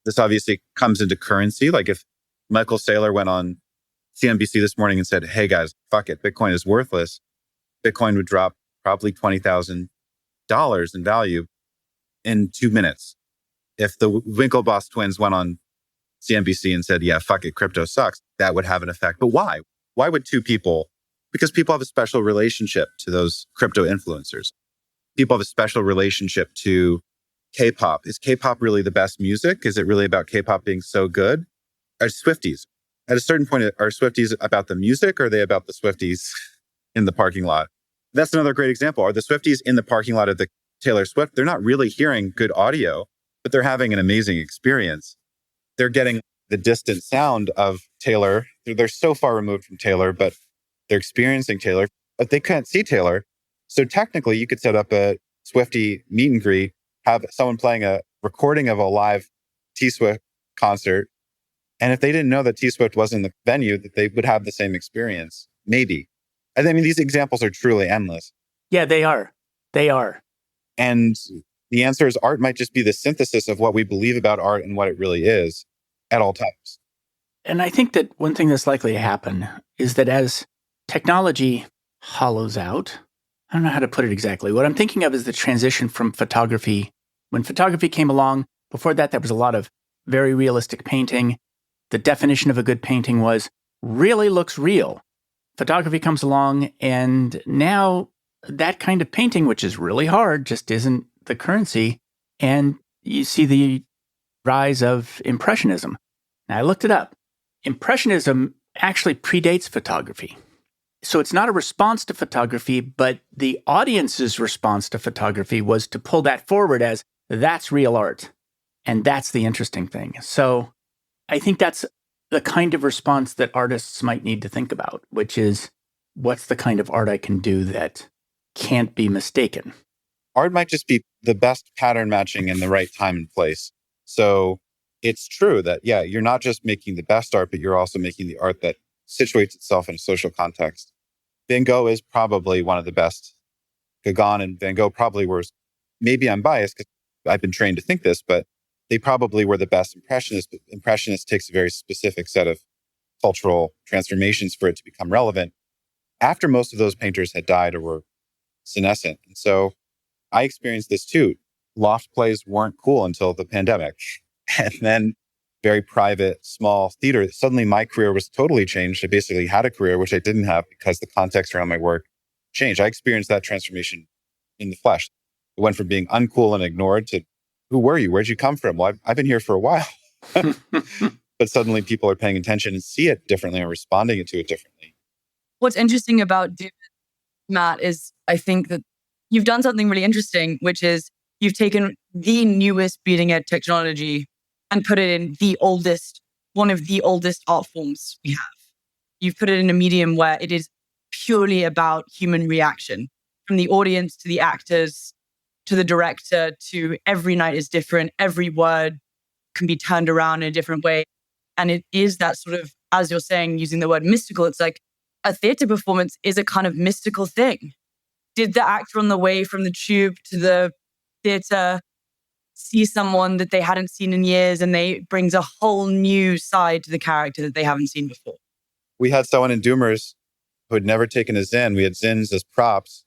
This obviously comes into currency. Like if Michael Saylor went on CNBC this morning and said, hey guys, fuck it, Bitcoin is worthless, Bitcoin would drop probably $20,000 in value in 2 minutes. If the Winklevoss twins went on CNBC and said, yeah, fuck it, crypto sucks, that would have an effect. But why? Why would two people? Because people have a special relationship to those crypto influencers. People have a special relationship to K-pop. Is K-pop really the best music? Is it really about K-pop being so good? Are Swifties, at a certain point, are Swifties about the music or are they about the Swifties in the parking lot? That's another great example. Are the Swifties in the parking lot of the Taylor Swift? They're not really hearing good audio, but they're having an amazing experience. They're getting the distant sound of Taylor. They're so far removed from Taylor, but they're experiencing Taylor, but they can't see Taylor. So technically, you could set up a Swiftie meet and greet, have someone playing a recording of a live T-Swift concert. And if they didn't know that T-Swift was in the venue, that they would have the same experience. Maybe. These examples are truly endless. Yeah, they are. They are. And the answer is art might just be the synthesis of what we believe about art and what it really is at all times. And I think that one thing that's likely to happen is that as technology hollows out, I don't know how to put it exactly. What I'm thinking of is the transition from photography. When photography came along, before that, there was a lot of very realistic painting. The definition of a good painting was really looks real. Photography comes along, and now that kind of painting, which is really hard, just isn't the currency. And you see the rise of Impressionism. Now, I looked it up. Impressionism actually predates photography. So it's not a response to photography, but the audience's response to photography was to pull that forward as that's real art. And that's the interesting thing. So I think that's the kind of response that artists might need to think about, which is what's the kind of art I can do that can't be mistaken? Art might just be the best pattern matching in the right time and place. So it's true that, yeah, you're not just making the best art, but you're also making the art that situates itself in a social context. Van Gogh is probably one of the best. Gauguin and Van Gogh probably were, maybe I'm biased because I've been trained to think this, but they probably were the best Impressionists. But Impressionist takes a very specific set of cultural transformations for it to become relevant after most of those painters had died or were senescent. And so I experienced this too. Loft plays weren't cool until the pandemic. And then very private, small theater. Suddenly my career was totally changed. I basically had a career, which I didn't have because the context around my work changed. I experienced that transformation in the flesh. It went from being uncool and ignored to who were you? Where'd you come from? Well, I've been here for a while. But suddenly people are paying attention and see it differently and responding to it differently. What's interesting about Matt, is I think that you've done something really interesting, which is you've taken the newest bleeding edge technology and put it in one of the oldest art forms we have. You've put it in a medium where it is purely about human reaction, from the audience to the actors to the director to every night is different. Every word can be turned around in a different way. And it is that sort of, as you're saying, using the word mystical, it's like a theater performance is a kind of mystical thing. Did the actor on the way from the tube to the theater see someone that they hadn't seen in years, and they brings a whole new side to the character that they haven't seen before? We had someone in Doomers who had never taken a Zin. We had Zins as props,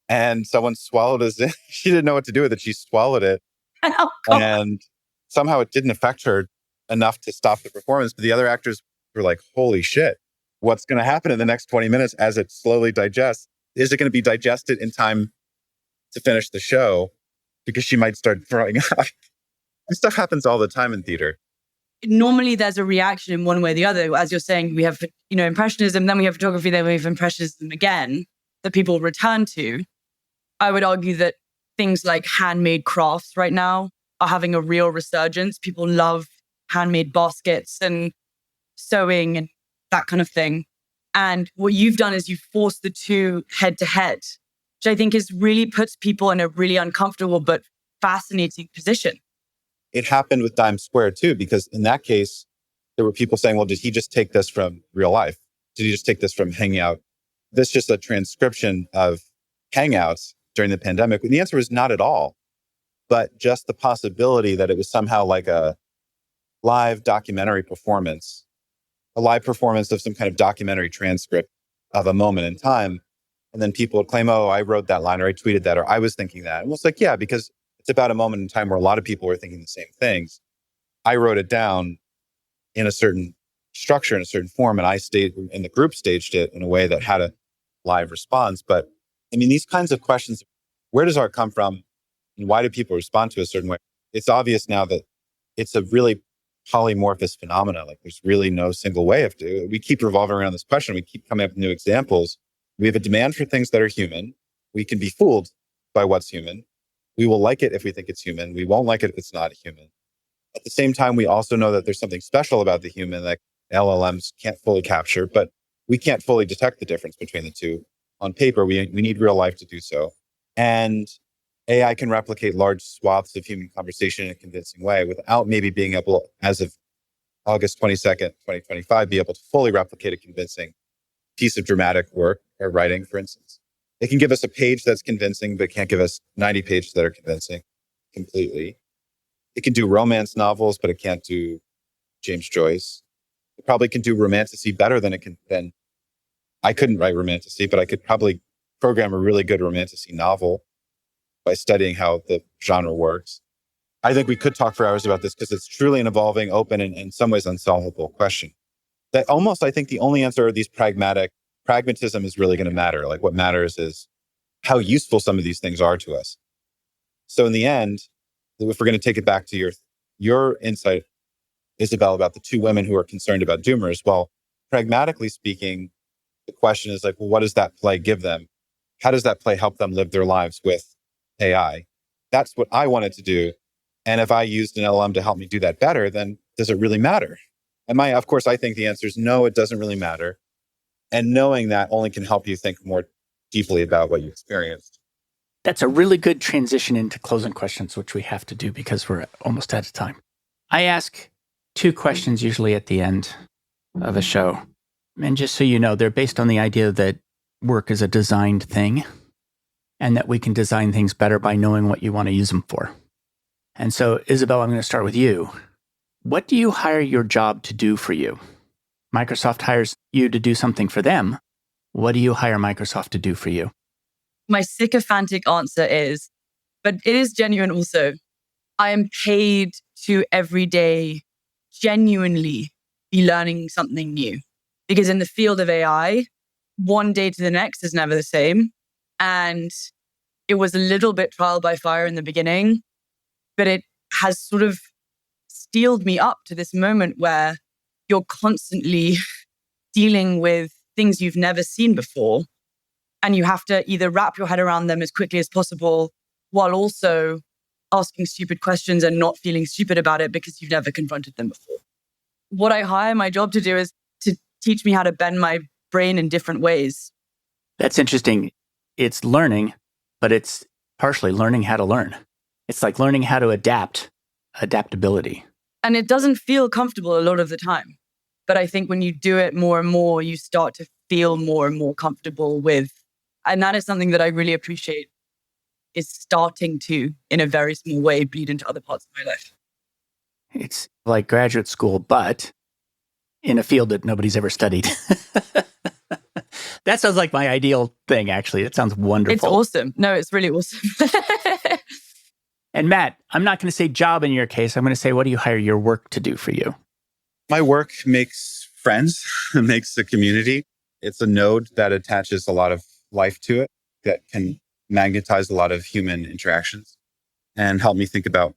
and someone swallowed a Zin. She didn't know what to do with it. She swallowed it. Oh, God. And somehow it didn't affect her enough to stop the performance. But the other actors were like, holy shit, what's going to happen in the next 20 minutes as it slowly digests? Is it going to be digested in time to finish the show? Because she might start throwing up. This stuff happens all the time in theater. Normally there's a reaction in one way or the other. As you're saying, we have, impressionism, then we have photography, then we have impressionism again that people return to. I would argue that things like handmade crafts right now are having a real resurgence. People love handmade baskets and sewing and that kind of thing. And what you've done is you've forced the two head to head, which I think really puts people in a really uncomfortable but fascinating position. It happened with Dime Square too, because in that case, there were people saying, well, did he just take this from real life? Did he just take this from Hangout? This is just a transcription of Hangouts during the pandemic. And the answer was not at all, but just the possibility that it was somehow like a live documentary performance, a live performance of some kind of documentary transcript of a moment in time. And then people would claim, oh, I wrote that line, or I tweeted that, or I was thinking that. And it's like, yeah, because it's about a moment in time where a lot of people were thinking the same things. I wrote it down in a certain structure, in a certain form, and the group staged it in a way that had a live response. But I mean, these kinds of questions, where does art come from? And why do people respond to a certain way? It's obvious now that it's a really polymorphous phenomena. Like there's really no single way of doing it. We keep revolving around this question. We keep coming up with new examples. We have a demand for things that are human. We can be fooled by what's human. We will like it if we think it's human. We won't like it if it's not human. At the same time, we also know that there's something special about the human that LLMs can't fully capture, but we can't fully detect the difference between the two. On paper, we need real life to do so. And AI can replicate large swaths of human conversation in a convincing way without maybe being able, as of August 22nd, 2025, be able to fully replicate a convincing piece of dramatic work or writing, for instance. It can give us a page that's convincing, but can't give us 90 pages that are convincing completely. It can do romance novels, but it can't do James Joyce. It probably can do romantasy better than I couldn't write romantasy, but I could probably program a really good romantasy novel by studying how the genre works. I think we could talk for hours about this because it's truly an evolving, open, and in some ways unsolvable question. That almost, I think the only answer are these pragmatism is really going to matter. Like what matters is how useful some of these things are to us. So in the end, if we're going to take it back to your insight, Isobel, about the two women who are concerned about Doomers, well, pragmatically speaking, the question is like, well, what does that play give them? How does that play help them live their lives with AI? That's what I wanted to do. And if I used an LLM to help me do that better, then does it really matter? And of course, I think the answer is no, it doesn't really matter. And knowing that only can help you think more deeply about what you experienced. That's a really good transition into closing questions, which we have to do because we're almost out of time. I ask two questions usually at the end of a show. And just so you know, they're based on the idea that work is a designed thing and that we can design things better by knowing what you want to use them for. And so, Isobel, I'm going to start with you. What do you hire your job to do for you? Microsoft hires you to do something for them. What do you hire Microsoft to do for you? My sycophantic answer is, but it is genuine also, I am paid to every day genuinely be learning something new. Because in the field of AI, one day to the next is never the same. And it was a little bit trial by fire in the beginning, but it has sort of steeled me up to this moment where you're constantly dealing with things you've never seen before. And you have to either wrap your head around them as quickly as possible while also asking stupid questions and not feeling stupid about it because you've never confronted them before. What I hire my job to do is to teach me how to bend my brain in different ways. That's interesting. It's learning, but it's partially learning how to learn. It's like learning how to adaptability. And it doesn't feel comfortable a lot of the time. But I think when you do it more and more, you start to feel more and more comfortable with. And that is something that I really appreciate, is starting to, in a very small way, bleed into other parts of my life. It's like graduate school, but in a field that nobody's ever studied. That sounds like my ideal thing, actually. It sounds wonderful. It's awesome. No, it's really awesome. And Matt, I'm not going to say job in your case. I'm going to say, what do you hire your work to do for you? My work makes friends, makes a community. It's a node that attaches a lot of life to it, that can magnetize a lot of human interactions and help me think about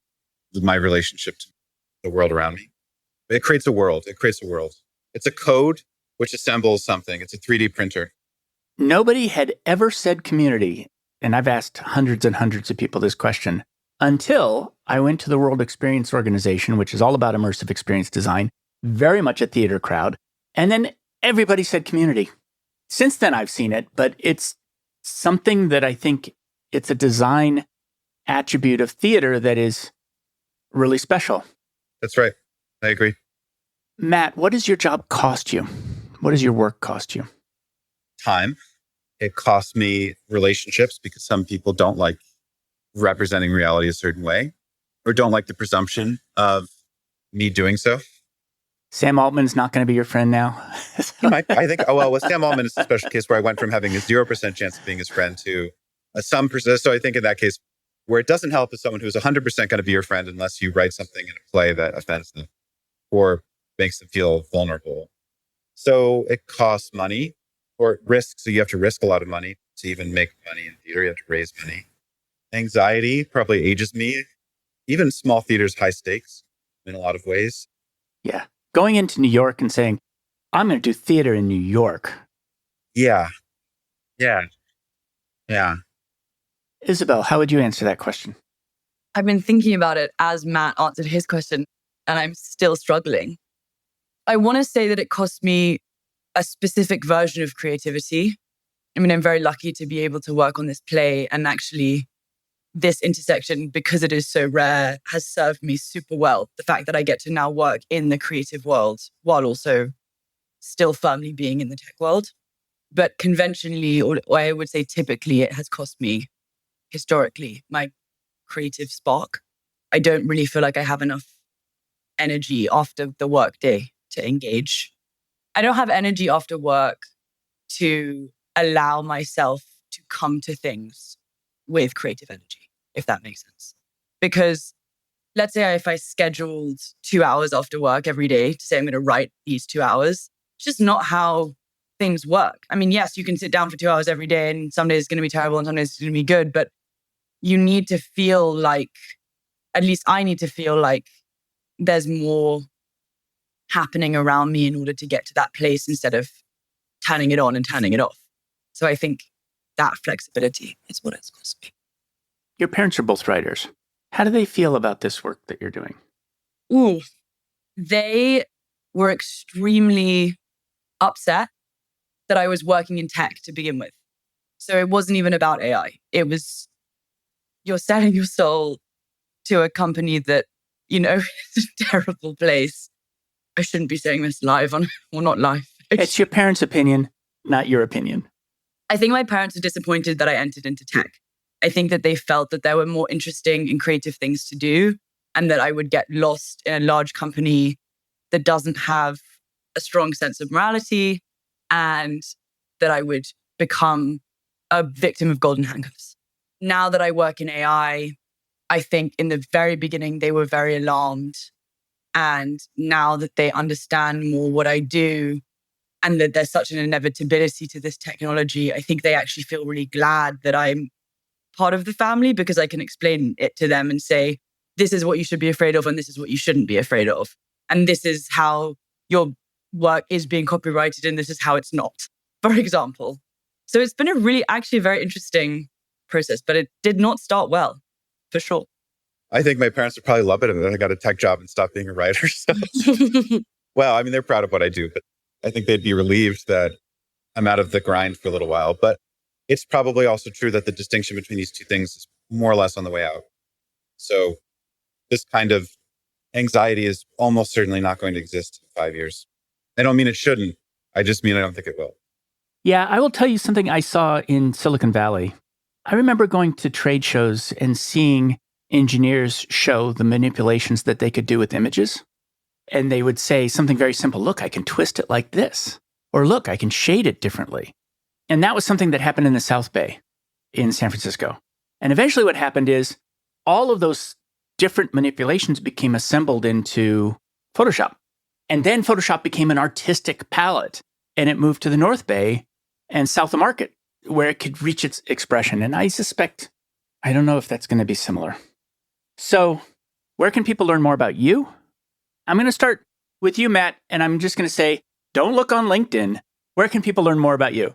my relationship to the world around me. It creates a world. It's a code which assembles something. It's a 3D printer. Nobody had ever said community, and I've asked hundreds and hundreds of people this question, until I went to the World Experience Organization, which is all about immersive experience design, very much a theater crowd. And then everybody said community. Since then, I've seen it, but it's something that I think it's a design attribute of theater that is really special. That's right. I agree. Matt, what does your job cost you? What does your work cost you? Time. It costs me relationships because some people don't like representing reality a certain way or don't like the presumption of me doing so. Sam Altman's not going to be your friend now? He might. I think, with Sam Altman, it's a special case where I went from having a 0% chance of being his friend to a some percent. So I think in that case, where it doesn't help is someone who's 100% going to be your friend unless you write something in a play that offends them or makes them feel vulnerable. So it costs money or risk. So you have to risk a lot of money to even make money in theater. You have to raise money. Anxiety probably ages me. Even small theaters, high stakes in a lot of ways. Yeah. Going into New York and saying, I'm going to do theater in New York. Yeah. Isobel, how would you answer that question? I've been thinking about it as Matt answered his question, and I'm still struggling. I want to say that it cost me a specific version of creativity. I mean, I'm very lucky to be able to work on this play, and actually this intersection, because it is so rare, has served me super well. The fact that I get to now work in the creative world while also still firmly being in the tech world. But conventionally, or I would say typically, it has cost me historically my creative spark. I don't really feel like I have enough energy after the work day to engage. I don't have energy after work to allow myself to come to things with creative energy, if that makes sense. Because let's say if I scheduled 2 hours after work every day to say I'm going to write these 2 hours, it's just not how things work. I mean, yes, you can sit down for 2 hours every day and some days it's going to be terrible and some days it's going to be good, but you need to feel like, at least I need to feel like there's more happening around me in order to get to that place instead of turning it on and turning it off. So I think that flexibility is what it's cost me. Your parents are both writers. How do they feel about this work that you're doing? Ooh, they were extremely upset that I was working in tech to begin with. So it wasn't even about AI. It was, you're selling your soul to a company that, is a terrible place. I shouldn't be saying this live not live. It's your parents' opinion, not your opinion. I think my parents are disappointed that I entered into tech. I think that they felt that there were more interesting and creative things to do and that I would get lost in a large company that doesn't have a strong sense of morality and that I would become a victim of golden handcuffs. Now that I work in AI, I think in the very beginning, they were very alarmed. And now that they understand more what I do and that there's such an inevitability to this technology, I think they actually feel really glad that I'm part of the family because I can explain it to them and say, this is what you should be afraid of and this is what you shouldn't be afraid of. And this is how your work is being copyrighted and this is how it's not, for example. So it's been a really actually very interesting process, but it did not start well, for sure. I think my parents would probably love it and then I got a tech job and stopped being a writer. So. Well, I mean, they're proud of what I do, but I think they'd be relieved that I'm out of the grind for a little while. But it's probably also true that the distinction between these two things is more or less on the way out. So this kind of anxiety is almost certainly not going to exist in 5 years. I don't mean it shouldn't. I just mean I don't think it will. Yeah, I will tell you something I saw in Silicon Valley. I remember going to trade shows and seeing engineers show the manipulations that they could do with images. And they would say something very simple. Look, I can twist it like this. Or look, I can shade it differently. And that was something that happened in the South Bay in San Francisco. And eventually what happened is all of those different manipulations became assembled into Photoshop. And then Photoshop became an artistic palette. And it moved to the North Bay and south of Market, where it could reach its expression. And I suspect, I don't know if that's going to be similar. So where can people learn more about you? I'm going to start with you, Matt, and I'm just going to say, don't look on LinkedIn. Where can people learn more about you?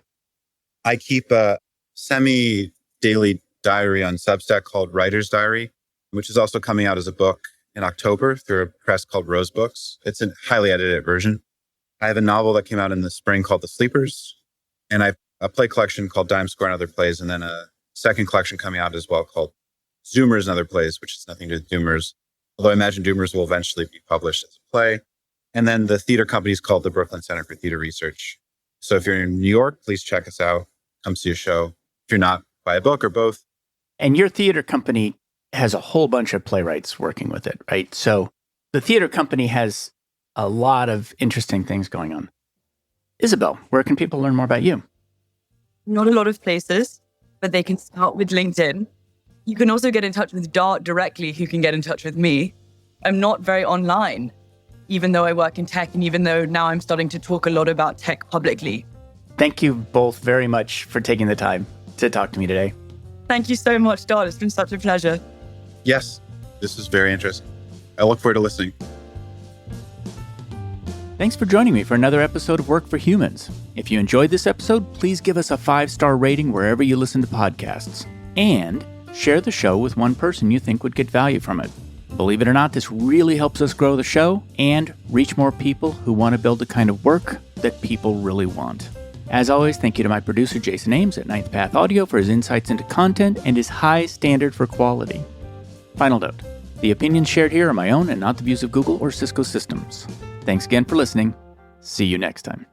I keep a semi-daily diary on Substack called Writer's Diary, which is also coming out as a book in October through a press called Rose Books. It's a highly edited version. I have a novel that came out in the spring called The Sleepers, and I have a play collection called Dime Square and Other Plays, and then a second collection coming out as well called Zoomers and Other Plays, which has nothing to do with Doomers, although I imagine Doomers will eventually be published as a play. And then the theater company is called the Brooklyn Center for Theater Research. So if you're in New York, please check us out. Come see a show. If you're not, buy a book or both. And your theater company has a whole bunch of playwrights working with it, right? So the theater company has a lot of interesting things going on. Isobel, where can people learn more about you? Not a lot of places, but they can start with LinkedIn. You can also get in touch with Dart directly, who can get in touch with me. I'm not very online, even though I work in tech and even though now I'm starting to talk a lot about tech publicly. Thank you both very much for taking the time to talk to me today. Thank you so much, Dart. It's been such a pleasure. Yes, this is very interesting. I look forward to listening. Thanks for joining me for another episode of Work for Humans. If you enjoyed this episode, please give us a 5-star rating wherever you listen to podcasts. And share the show with one person you think would get value from it. Believe it or not, this really helps us grow the show and reach more people who want to build the kind of work that people really want. As always, thank you to my producer, Jason Ames at Ninth Path Audio for his insights into content and his high standard for quality. Final note, the opinions shared here are my own and not the views of Google or Cisco Systems. Thanks again for listening. See you next time.